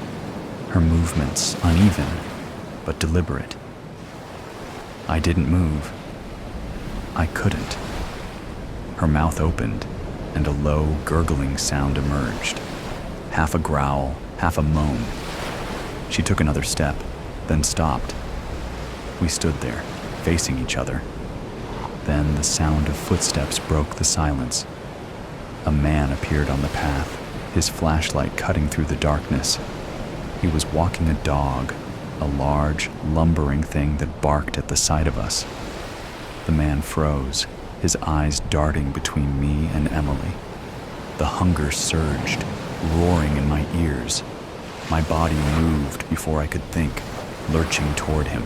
her movements uneven but deliberate. I didn't move. I couldn't. Her mouth opened, and a low, gurgling sound emerged. Half a growl, half a moan. She took another step, then stopped. We stood there, facing each other. Then the sound of footsteps broke the silence. A man appeared on the path, his flashlight cutting through the darkness. He was walking a dog, a large, lumbering thing that barked at the sight of us. The man froze, his eyes darting between me and Emily. The hunger surged, roaring in my ears. My body moved before I could think, lurching toward him.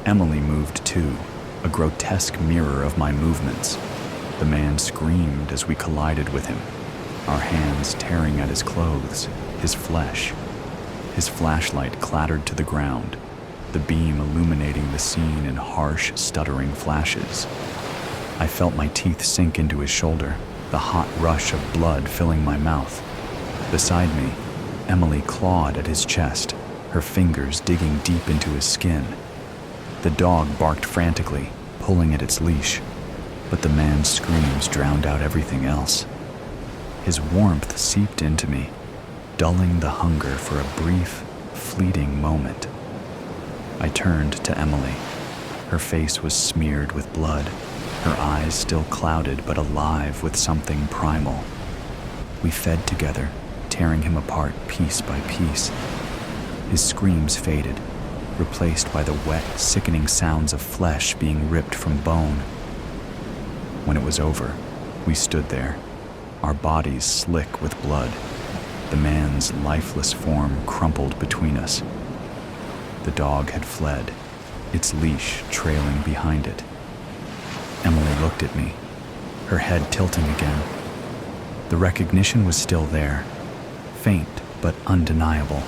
Emily moved too, a grotesque mirror of my movements. The man screamed as we collided with him, our hands tearing at his clothes, his flesh. His flashlight clattered to the ground, the beam illuminating the scene in harsh, stuttering flashes. I felt my teeth sink into his shoulder, the hot rush of blood filling my mouth. Beside me, Emily clawed at his chest, her fingers digging deep into his skin. The dog barked frantically, pulling at its leash, but the man's screams drowned out everything else. His warmth seeped into me, dulling the hunger for a brief, fleeting moment. I turned to Emily. Her face was smeared with blood, her eyes still clouded but alive with something primal. We fed together, tearing him apart piece by piece. His screams faded, replaced by the wet, sickening sounds of flesh being ripped from bone. When it was over, we stood there, our bodies slick with blood. The man's lifeless form crumpled between us. The dog had fled, its leash trailing behind it. Emily looked at me, her head tilting again. The recognition was still there, faint but undeniable.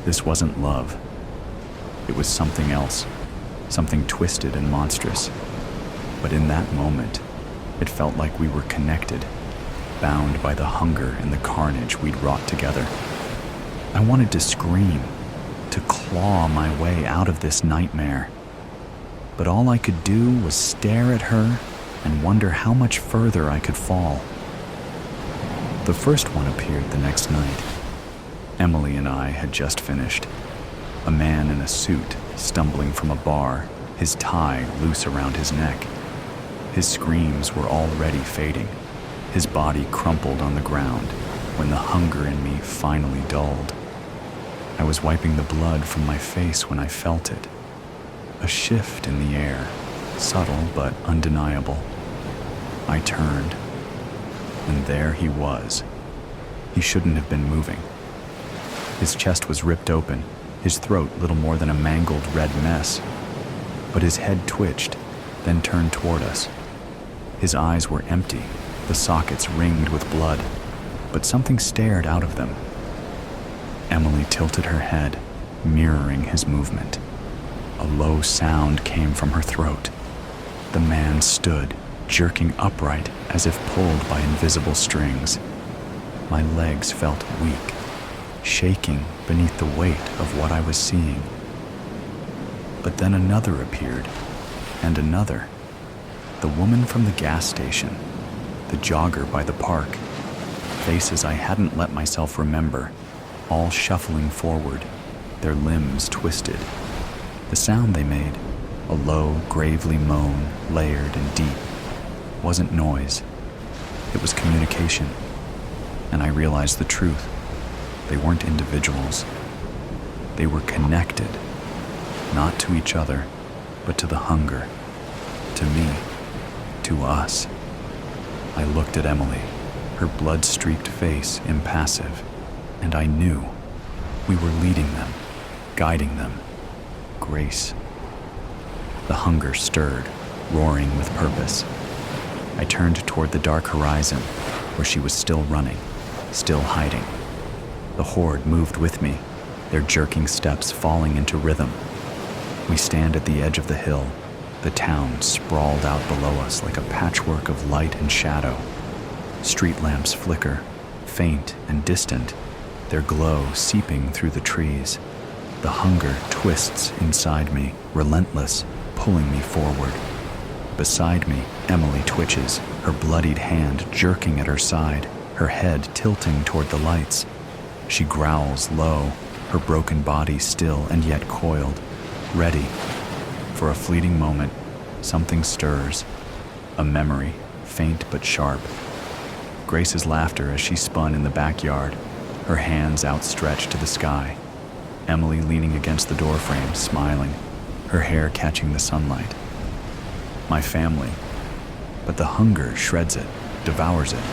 This wasn't love. It was something else, something twisted and monstrous. But in that moment, it felt like we were connected, bound by the hunger and the carnage we'd wrought together. I wanted to scream, to claw my way out of this nightmare. But all I could do was stare at her and wonder how much further I could fall. The first one appeared the next night. Emily and I had just finished. A man in a suit stumbling from a bar, his tie loose around his neck. His screams were already fading. His body crumpled on the ground when the hunger in me finally dulled. I was wiping the blood from my face when I felt it. A shift in the air, subtle but undeniable. I turned, and there he was. He shouldn't have been moving. His chest was ripped open, his throat little more than a mangled red mess. But his head twitched, then turned toward us. His eyes were empty, the sockets ringed with blood, but something stared out of them. Emily tilted her head, mirroring his movement. A low sound came from her throat. The man stood, jerking upright as if pulled by invisible strings. My legs felt weak, shaking beneath the weight of what I was seeing. But then another appeared, and another. The woman from the gas station, the jogger by the park, faces I hadn't let myself remember, all shuffling forward, their limbs twisted. The sound they made, a low, gravely moan, layered and deep, wasn't noise. It was communication. And I realized the truth. They weren't individuals. They were connected, not to each other, but to the hunger, to me, to us. I looked at Emily, her blood-streaked face impassive, and I knew we were leading them, guiding them. Grace. The hunger stirred, roaring with purpose. I turned toward the dark horizon, where she was still running, still hiding. The horde moved with me, their jerking steps falling into rhythm. We stand at the edge of the hill, The town sprawled out below us like a patchwork of light and shadow. Street lamps flicker, faint and distant, their glow seeping through the trees. The hunger twists inside me, relentless, pulling me forward. Beside me, Emily twitches, her bloodied hand jerking at her side, her head tilting toward the lights. She growls low, her broken body still and yet coiled, ready. For a fleeting moment, something stirs. A memory, faint but sharp. Grace's laughter as she spun in the backyard, her hands outstretched to the sky. Emily leaning against the doorframe, smiling, her hair catching the sunlight. My family. But the hunger shreds it, devours it.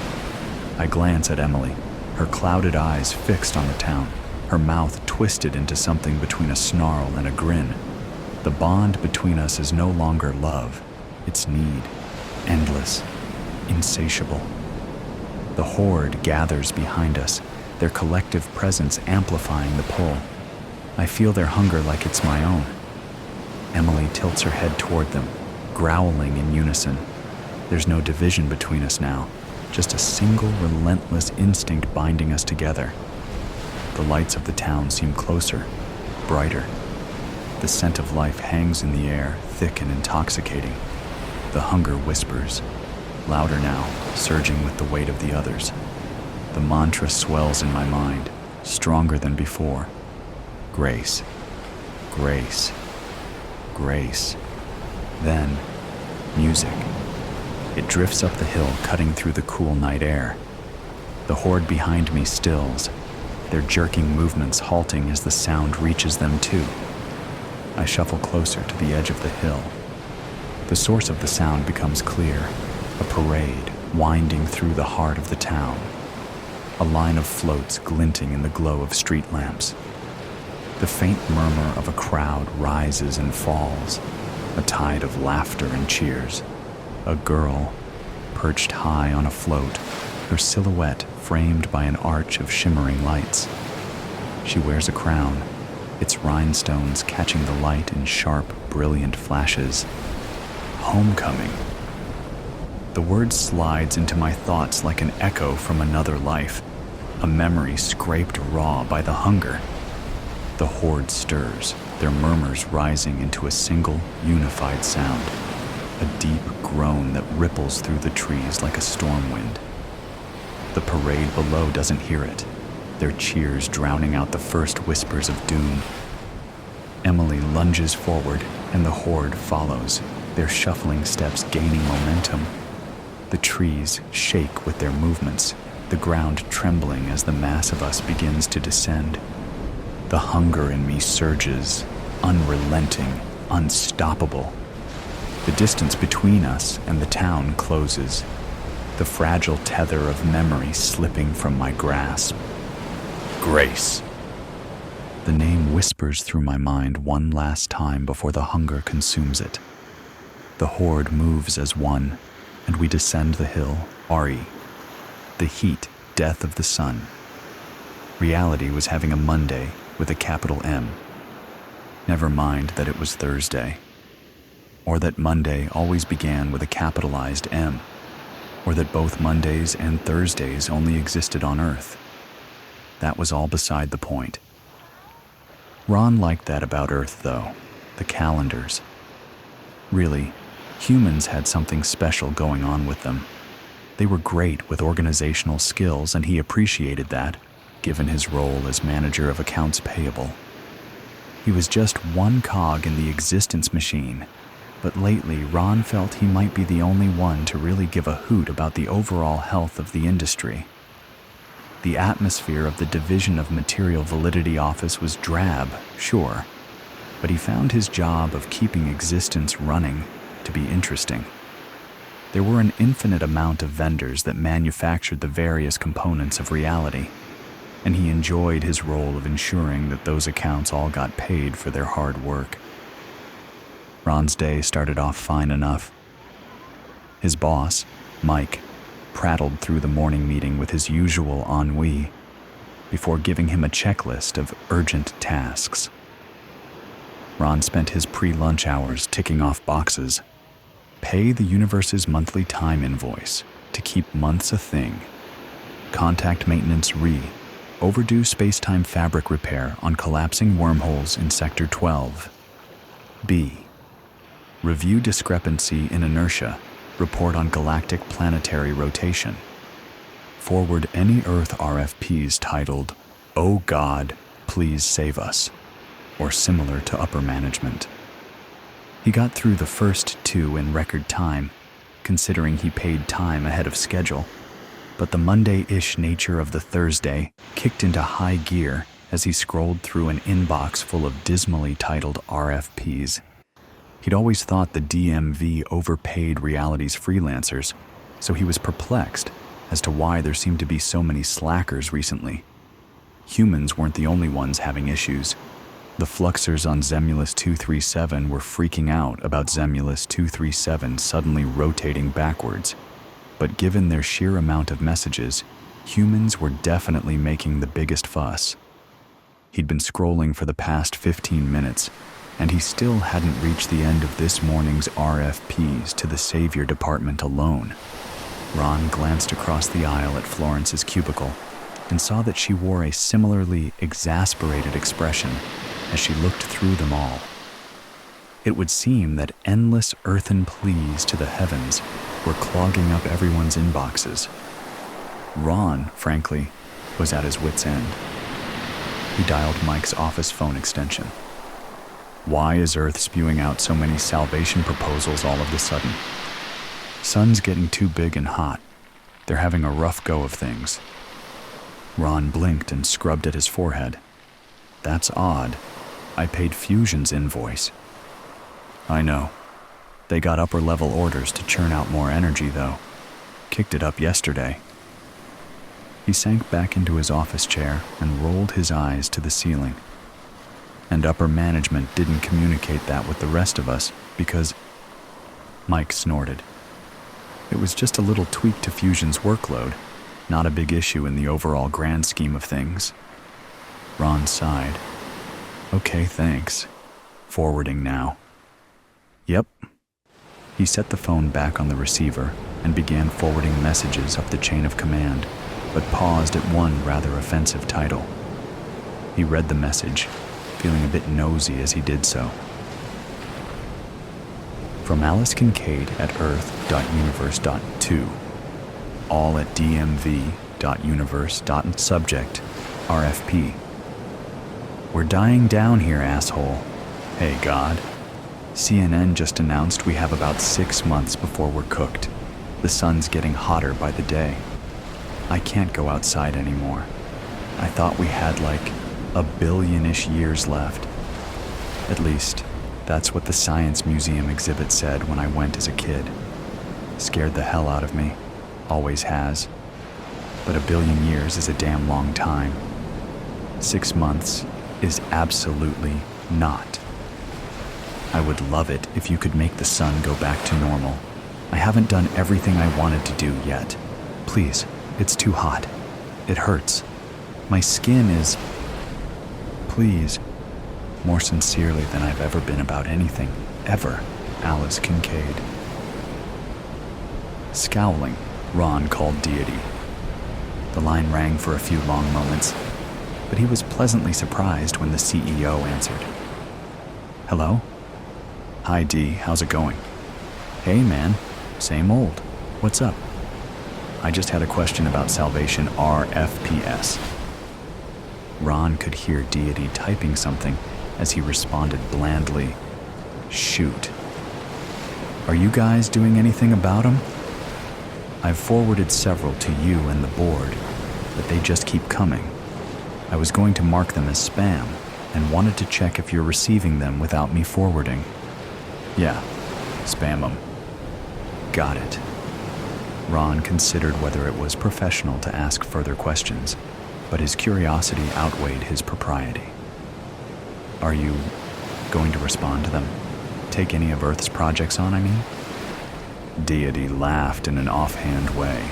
I glance at Emily, her clouded eyes fixed on the town, her mouth twisted into something between a snarl and a grin. The bond between us is no longer love, it's need, endless, insatiable. The horde gathers behind us, their collective presence amplifying the pull. I feel their hunger like it's my own. Emily tilts her head toward them, growling in unison. There's no division between us now, just a single relentless instinct binding us together. The lights of the town seem closer, brighter. The scent of life hangs in the air, thick and intoxicating. The hunger whispers, louder now, surging with the weight of the others. The mantra swells in my mind, stronger than before. Grace, grace, grace. Then, music. It drifts up the hill, cutting through the cool night air. The horde behind me stills, their jerking movements halting as the sound reaches them too. I shuffle closer to the edge of the hill. The source of the sound becomes clear, a parade winding through the heart of the town. A line of floats glinting in the glow of street lamps. The faint murmur of a crowd rises and falls, a tide of laughter and cheers. A girl, perched high on a float, her silhouette framed by an arch of shimmering lights. She wears a crown, its rhinestones catching the light in sharp, brilliant flashes. Homecoming. The word slides into my thoughts like an echo from another life, a memory scraped raw by the hunger. The horde stirs, their murmurs rising into a single, unified sound, a deep groan that ripples through the trees like a storm wind. The parade below doesn't hear it, their cheers drowning out the first whispers of doom. Emily lunges forward, and the horde follows, their shuffling steps gaining momentum. The trees shake with their movements, the ground trembling as the mass of us begins to descend. The hunger in me surges, unrelenting, unstoppable. The distance between us and the town closes, the fragile tether of memory slipping from my grasp. Grace. The name whispers through my mind one last time before the hunger consumes it. The horde moves as one, and we descend the hill, Ari. The heat, death of the sun. Reality was having a Monday with a capital M. Never mind that it was Thursday. Or that Monday always began with a capitalized M. Or that both Mondays and Thursdays only existed on Earth. That was all beside the point. Ron liked that about Earth, though, the calendars. Really, humans had something special going on with them. They were great with organizational skills, and he appreciated that, given his role as manager of accounts payable. He was just one cog in the existence machine, but lately Ron felt he might be the only one to really give a hoot about the overall health of the industry. The atmosphere of the Division of Material Validity office was drab, sure, but he found his job of keeping existence running to be interesting. There were an infinite amount of vendors that manufactured the various components of reality, and he enjoyed his role of ensuring that those accounts all got paid for their hard work. Ron's day started off fine enough. His boss, Mike, prattled through the morning meeting with his usual ennui before giving him a checklist of urgent tasks. Ron spent his pre-lunch hours ticking off boxes. Pay the universe's monthly time invoice to keep months a thing. Contact maintenance overdue space-time fabric repair on collapsing wormholes in Sector 12. B. Review discrepancy in inertia. Report on galactic planetary rotation. Forward any Earth RFPs titled, "Oh God, please save us," or similar to upper management. He got through the first two in record time, considering he paid time ahead of schedule, but the Monday-ish nature of the Thursday kicked into high gear as he scrolled through an inbox full of dismally titled RFPs. He'd always thought the DMV overpaid realities freelancers, so he was perplexed as to why there seemed to be so many slackers recently. Humans weren't the only ones having issues. The fluxers on Zemulus 237 were freaking out about Zemulus 237 suddenly rotating backwards. But given their sheer amount of messages, humans were definitely making the biggest fuss. He'd been scrolling for the past 15 minutes, and he still hadn't reached the end of this morning's RFPs to the Savior Department alone. Ron glanced across the aisle at Florence's cubicle and saw that she wore a similarly exasperated expression as she looked through them all. It would seem that endless earthen pleas to the heavens were clogging up everyone's inboxes. Ron, frankly, was at his wit's end. He dialed Mike's office phone extension. Why is Earth spewing out so many salvation proposals all of a sudden? Sun's getting too big and hot. They're having a rough go of things. Ron blinked and scrubbed at his forehead. That's odd. I paid Fusion's invoice. I know. They got upper-level orders to churn out more energy, though. Kicked it up yesterday. He sank back into his office chair and rolled his eyes to the ceiling. And upper management didn't communicate that with the rest of us because... Mike snorted. It was just a little tweak to Fusion's workload, not a big issue in the overall grand scheme of things. Ron sighed. Okay, thanks. Forwarding now. Yep. He set the phone back on the receiver and began forwarding messages up the chain of command, but paused at one rather offensive title. He read the message, feeling a bit nosy as he did so. From Alice Kincaid at Earth.universe.2, all at DMV.universe.subject, RFP. We're dying down here, asshole. Hey, God. CNN just announced we have about 6 months before we're cooked. The sun's getting hotter by the day. I can't go outside anymore. I thought we had like a billion-ish years left. At least, that's what the Science Museum exhibit said when I went as a kid. Scared the hell out of me. Always has. But a billion years is a damn long time. 6 months is absolutely not. I would love it if you could make the sun go back to normal. I haven't done everything I wanted to do yet. Please, it's too hot. It hurts. My skin is... Please. More sincerely than I've ever been about anything, ever, Alice Kincaid. Scowling, Ron called Deity. The line rang for a few long moments, but he was pleasantly surprised when the CEO answered. Hello? Hi, Dee, how's it going? Hey, man, same old. What's up? I just had a question about Salvation RFPS. Ron could hear Deity typing something as he responded blandly, Shoot. Are you guys doing anything about them? I've forwarded several to you and the board, but they just keep coming. I was going to mark them as spam and wanted to check if you're receiving them without me forwarding. Yeah, spam them. Got it. Ron considered whether it was professional to ask further questions, but his curiosity outweighed his propriety. Are you going to respond to them? Take any of Earth's projects on, I mean? Deity laughed in an offhand way.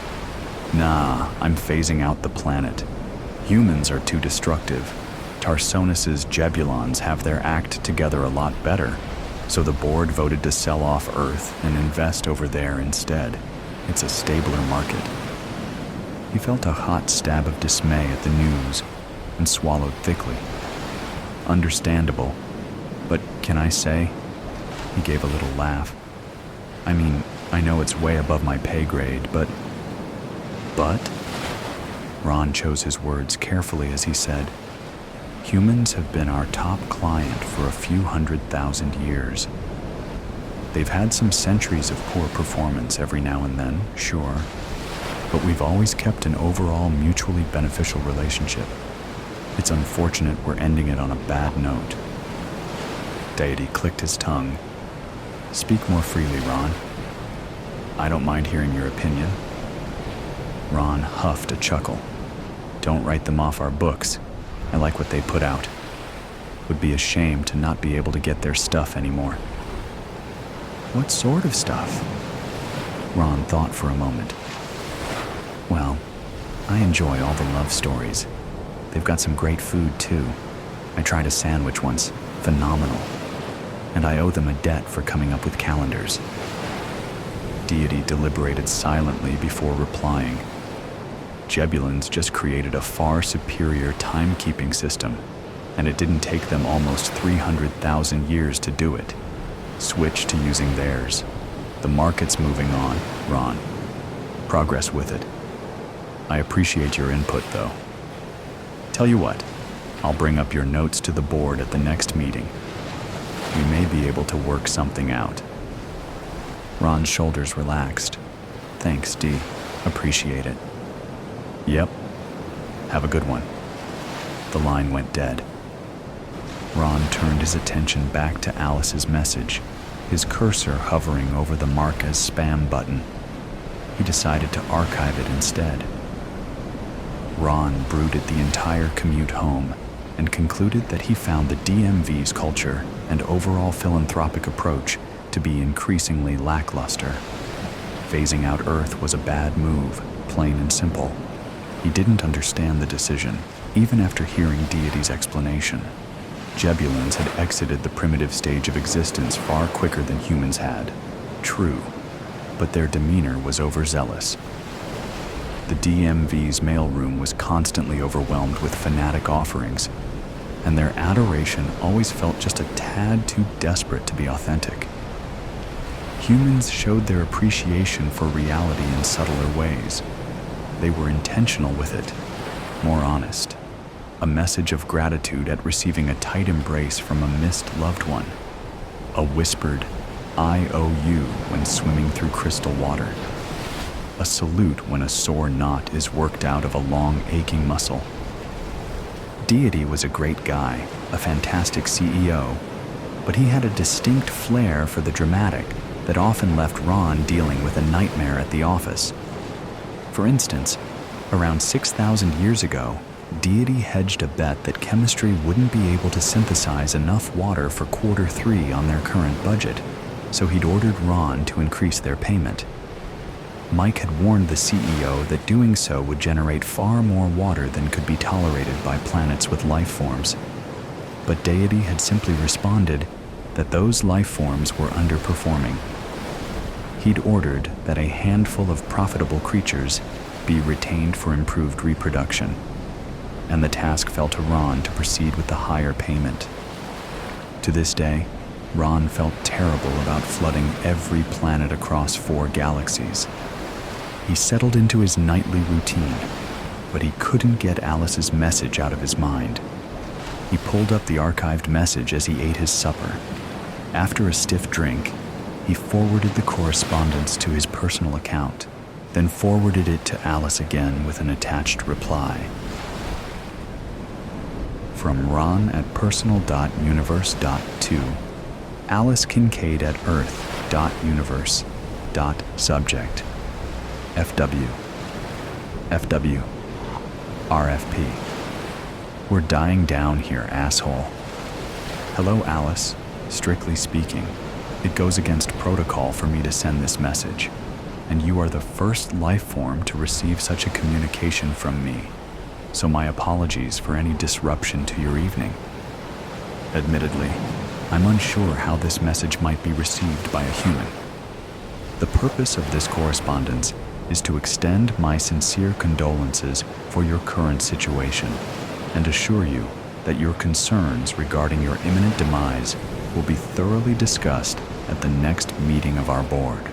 Nah, I'm phasing out the planet. Humans are too destructive. Tarsonis's Jebulons have their act together a lot better, so the board voted to sell off Earth and invest over there instead. It's a stabler market. He felt a hot stab of dismay at the news and swallowed thickly. Understandable, but can I say? He gave a little laugh. I mean, I know it's way above my pay grade, but... Ron chose his words carefully as he said, humans have been our top client for a few 100,000 years. They've had some centuries of poor performance every now and then, sure, but we've always kept an overall mutually beneficial relationship. It's unfortunate we're ending it on a bad note. Deity clicked his tongue. Speak more freely, Ron. I don't mind hearing your opinion. Ron huffed a chuckle. Don't write them off our books. I like what they put out. Would be a shame to not be able to get their stuff anymore. What sort of stuff? Ron thought for a moment. Well, I enjoy all the love stories. They've got some great food, too. I tried a sandwich once. Phenomenal. And I owe them a debt for coming up with calendars. Deity deliberated silently before replying. Jebulons just created a far superior timekeeping system, and it didn't take them almost 300,000 years to do it. Switch to using theirs. The market's moving on, Ron. Progress with it. I appreciate your input, though. Tell you what, I'll bring up your notes to the board at the next meeting. We may be able to work something out. Ron's shoulders relaxed. Thanks, Dee. Appreciate it. Yep. Have a good one. The line went dead. Ron turned his attention back to Alice's message, his cursor hovering over the mark as spam button. He decided to archive it instead. Ron brooded the entire commute home and concluded that he found the DMV's culture and overall philanthropic approach to be increasingly lackluster. Phasing out Earth was a bad move, plain and simple. He didn't understand the decision, even after hearing Deity's explanation. Jebulons had exited the primitive stage of existence far quicker than humans had. True, but their demeanor was overzealous. The DMV's mailroom was constantly overwhelmed with fanatic offerings, and their adoration always felt just a tad too desperate to be authentic. Humans showed their appreciation for reality in subtler ways. They were intentional with it, more honest. A message of gratitude at receiving a tight embrace from a missed loved one. A whispered, "I owe you" when swimming through crystal water. A salute when a sore knot is worked out of a long, aching muscle. Deity was a great guy, a fantastic CEO, but he had a distinct flair for the dramatic that often left Ron dealing with a nightmare at the office. For instance, around 6,000 years ago, Deity hedged a bet that chemistry wouldn't be able to synthesize enough water for Q3 on their current budget, so he'd ordered Ron to increase their payment. Mike had warned the CEO that doing so would generate far more water than could be tolerated by planets with life forms. But Deity had simply responded that those life forms were underperforming. He'd ordered that a handful of profitable creatures be retained for improved reproduction, and the task fell to Ron to proceed with the higher payment. To this day, Ron felt terrible about flooding every planet across 4 galaxies. He settled into his nightly routine, but he couldn't get Alice's message out of his mind. He pulled up the archived message as he ate his supper. After a stiff drink, he forwarded the correspondence to his personal account, then forwarded it to Alice again with an attached reply. From Ron at personal.universe.2, Alice Kincaid at earth.universe.subject. FW. FW. RFP. We're dying down here, asshole. Hello, Alice. Strictly speaking, it goes against protocol for me to send this message, and you are the first life form to receive such a communication from me. so my apologies for any disruption to your evening. Admittedly, I'm unsure how this message might be received by a human. The purpose of this correspondence is to extend my sincere condolences for your current situation and assure you that your concerns regarding your imminent demise will be thoroughly discussed at the next meeting of our board.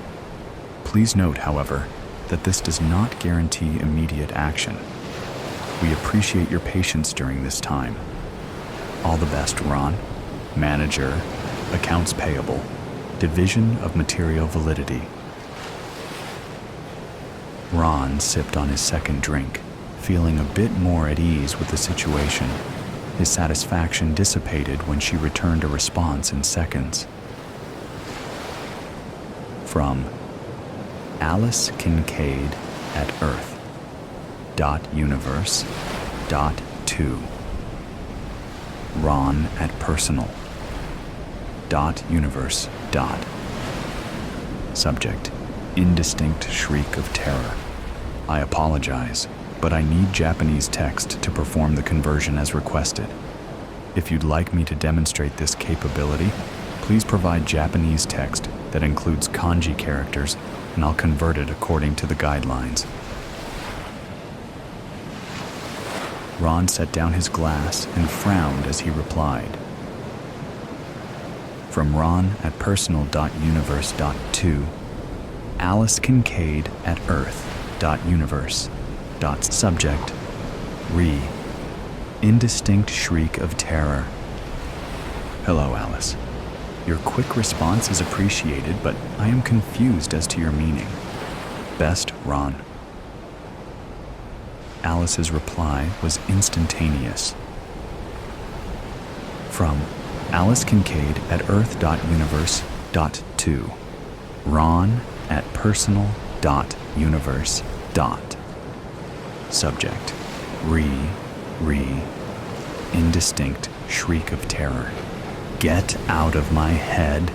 Please note, however, that this does not guarantee immediate action. We appreciate your patience during this time. All the best, Ron, Manager, Accounts Payable, Division of Material Validity. Ron sipped on his second drink, feeling a bit more at ease with the situation. His satisfaction dissipated when she returned a response in seconds. From Alice Kincaid at Earth. Universe. 2. Ron at Personal. Universe. Subject: indistinct shriek of terror. I apologize, but I need Japanese text to perform the conversion as requested. If you'd like me to demonstrate this capability, please provide Japanese text that includes kanji characters, and I'll convert it according to the guidelines. Ron set down his glass and frowned as he replied. From Ron at Personal.Universe. 2. Alice Kincaid at Earth.Universe. Subject: indistinct shriek of terror. Hello, Alice. Your quick response is appreciated, but I am confused as to your meaning. Best, Ron. Alice's reply was instantaneous. From Alice Kincaid at Earth.Universe. 2. Ron at Personal.Universe. Subject: indistinct shriek of terror. Get out of my head.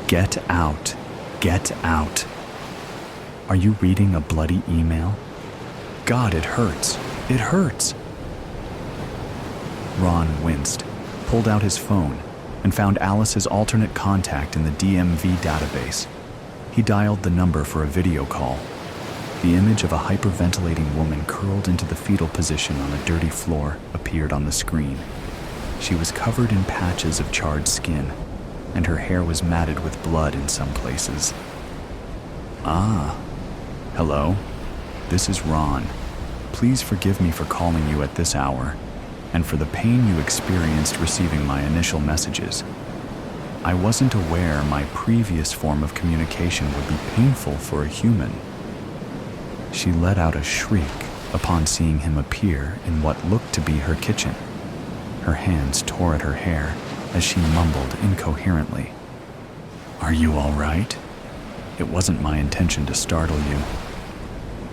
Get out. Get out. Are you reading a bloody email? God, it hurts. It hurts. Ron winced, pulled out his phone, and found Alice's alternate contact in the DMV database. He dialed the number for a video call. The image of a hyperventilating woman curled into the fetal position on a dirty floor appeared on the screen. She was covered in patches of charred skin, and her hair was matted with blood in some places. Ah, hello. This is Ron. Please forgive me for calling you at this hour, and for the pain you experienced receiving my initial messages. I wasn't aware my previous form of communication would be painful for a human. She let out a shriek upon seeing him appear in what looked to be her kitchen. Her hands tore at her hair as she mumbled incoherently. Are you all right? It wasn't my intention to startle you.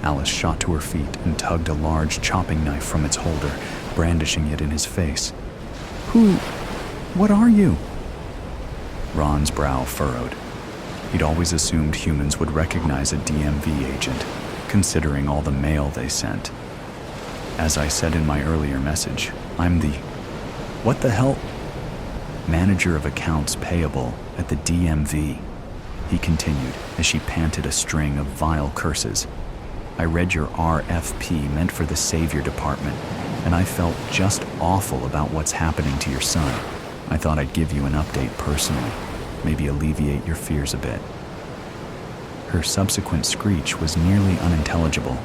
Alice shot to her feet and tugged a large chopping knife from its holder, brandishing it in his face. What are you? Ron's brow furrowed. He'd always assumed humans would recognize a DMV agent, considering all the mail they sent. As I said in my earlier message, I'm the what the hell? Manager of Accounts Payable at the DMV, he continued as she panted a string of vile curses. I read your RFP meant for the Savior Department, and I felt just awful about what's happening to your son. I thought I'd give you an update personally, maybe alleviate your fears a bit. Her subsequent screech was nearly unintelligible,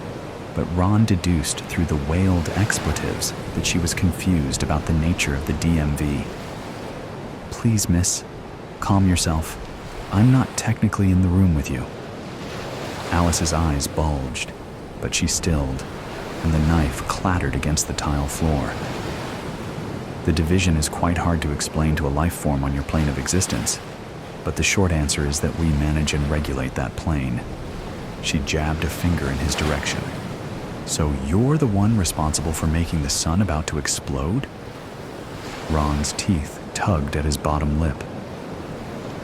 but Ron deduced through the wailed expletives that she was confused about the nature of the DMV. Please, miss, calm yourself. I'm not technically in the room with you. Alice's eyes bulged, but she stilled, and the knife clattered against the tile floor. The division is quite hard to explain to a life form on your plane of existence, but the short answer is that we manage and regulate that plane. She jabbed a finger in his direction. So you're the one responsible for making the sun about to explode? Ron's teeth tugged at his bottom lip.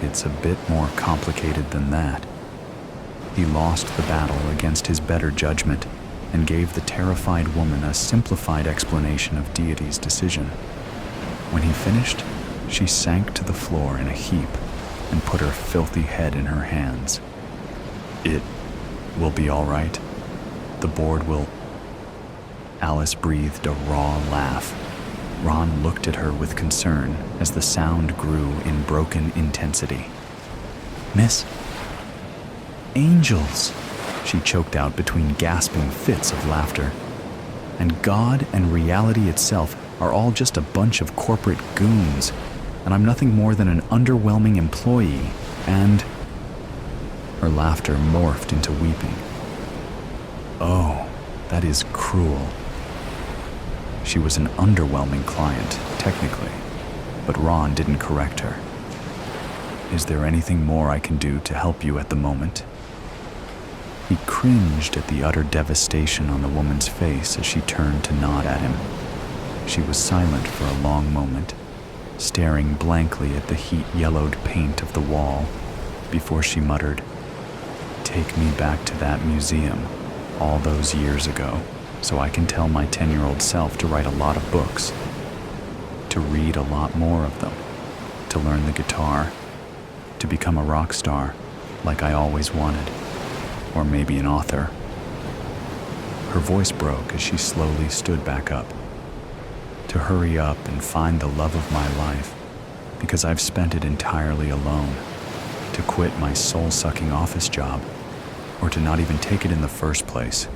It's a bit more complicated than that. He lost the battle against his better judgment, and gave the terrified woman a simplified explanation of Deity's decision. When he finished, she sank to the floor in a heap and put her filthy head in her hands. "It will be all right. The board will..." Alice breathed a raw laugh. Ron looked at her with concern as the sound grew in broken intensity. "Miss... angels," she choked out between gasping fits of laughter. "And God and reality itself are all just a bunch of corporate goons, and I'm nothing more than an underwhelming employee, and..." Her laughter morphed into weeping. "Oh, that is cruel." She was an underwhelming client, technically, but Ron didn't correct her. "Is there anything more I can do to help you at the moment?" He cringed at the utter devastation on the woman's face as she turned to nod at him. She was silent for a long moment, staring blankly at the heat-yellowed paint of the wall, before she muttered, "Take me back to that museum all those years ago, so I can tell my 10-year-old self to write a lot of books, to read a lot more of them, to learn the guitar, to become a rock star like I always wanted, or maybe an author." Her voice broke as she slowly stood back up. "To hurry up and find the love of my life, because I've spent it entirely alone, to quit my soul-sucking office job, or to not even take it in the first place,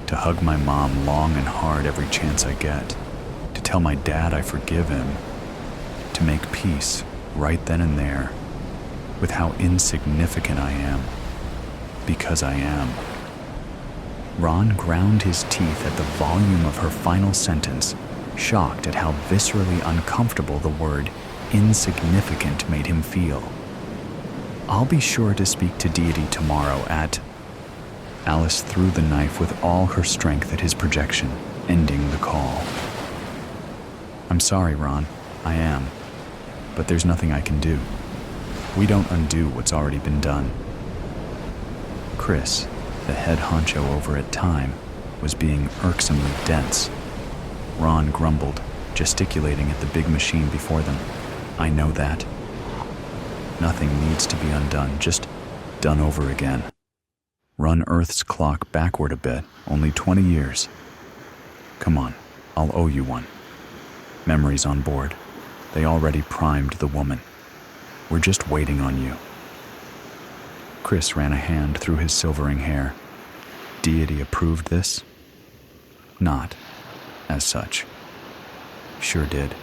to hug my mom long and hard every chance I get, to tell my dad I forgive him, to make peace right then and there with how insignificant I am, because I am." Ron ground his teeth at the volume of her final sentence, shocked at how viscerally uncomfortable the word insignificant made him feel. "I'll be sure to speak to Deity tomorrow at..." Alice threw the knife with all her strength at his projection, ending the call. "I'm sorry, Ron. I am. But there's nothing I can do. We don't undo what's already been done." Chris, the head honcho over at Time, was being irksomely dense. Ron grumbled, gesticulating at the big machine before them. "I know that. Nothing needs to be undone, just done over again. Run Earth's clock backward a bit, only 20 years. Come on, I'll owe you one. Memories on board. They already primed the woman. We're just waiting on you." Chris ran a hand through his silvering hair. "Deity approved this?" "Not, as such." "Sure did.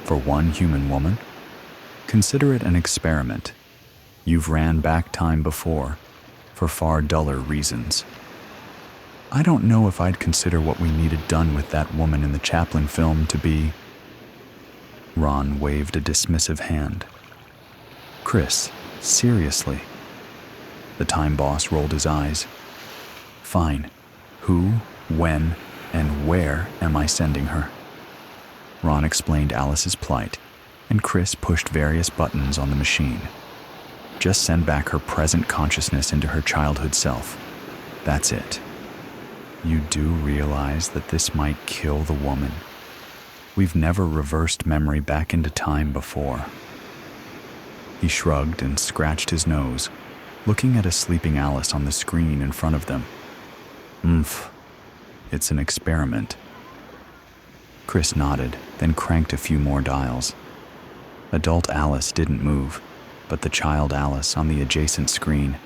For one human woman? Consider it an experiment. You've ran back time before, for far duller reasons. I don't know if I'd consider what we needed done with that woman in the Chaplin film to be..." Ron waved a dismissive hand. "Chris, seriously?" The Time boss rolled his eyes. "Fine. Who, when, and where am I sending her?" Ron explained Alice's plight, and Chris pushed various buttons on the machine. "Just send back her present consciousness into her childhood self. That's it. You do realize that this might kill the woman. We've never reversed memory back into time before." He shrugged and scratched his nose, looking at a sleeping Alice on the screen in front of them. It's an experiment." Chris nodded, then cranked a few more dials. Adult Alice didn't move, but the child Alice on the adjacent screen.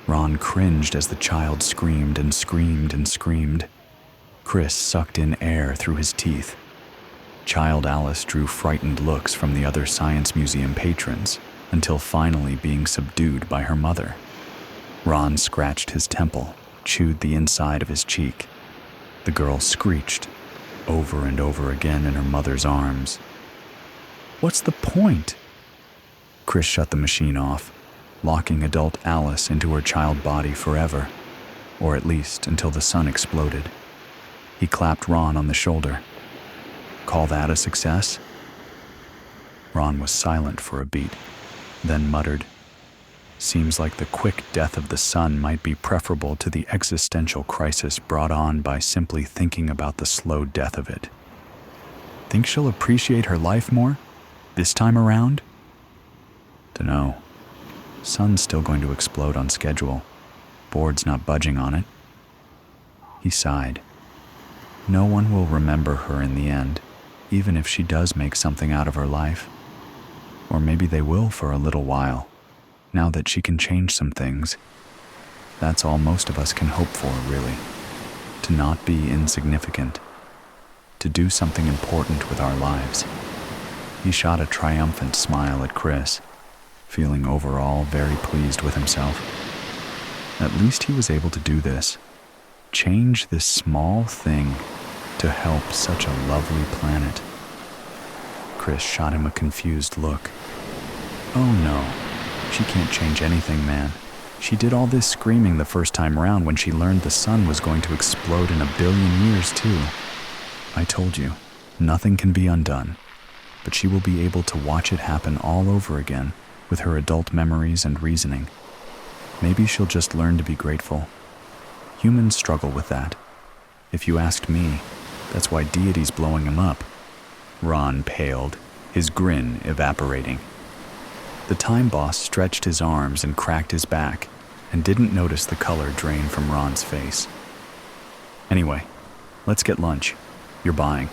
Ron cringed as the child screamed and screamed and screamed. Chris sucked in air through his teeth. Child Alice drew frightened looks from the other Science Museum patrons, until finally being subdued by her mother. Ron scratched his temple, chewed the inside of his cheek. The girl screeched, over and over again in her mother's arms. "What's the point?" Chris shut the machine off, locking adult Alice into her child body forever, or at least until the sun exploded. He clapped Ron on the shoulder. "Call that a success?" Ron was silent for a beat, then muttered, Seems like the quick death of the sun might be preferable to the existential crisis brought on by simply thinking about the slow death of it. Think she'll appreciate her life more this time around? Dunno. Sun's still going to explode on schedule. Board's not budging on it. He sighed. No one will remember her in the end, even if she does make something out of her life. Or maybe they will for a little while, now that she can change some things. That's all most of us can hope for, really. To not be insignificant. To do something important with our lives. He shot a triumphant smile at Chris, feeling overall very pleased with himself. At least he was able to do this. Change this small thing to help such a lovely planet. Chris shot him a confused look. Oh no, she can't change anything, man. She did all this screaming the first time around when she learned the sun was going to explode in 1 billion years too. I told you, nothing can be undone, but she will be able to watch it happen all over again with her adult memories and reasoning. Maybe she'll just learn to be grateful. Humans struggle with that. If you asked me, that's why deity's blowing him up. Ron paled, his grin evaporating. The time boss stretched his arms and cracked his back, and didn't notice the color drain from Ron's face. Anyway, let's get lunch. You're buying.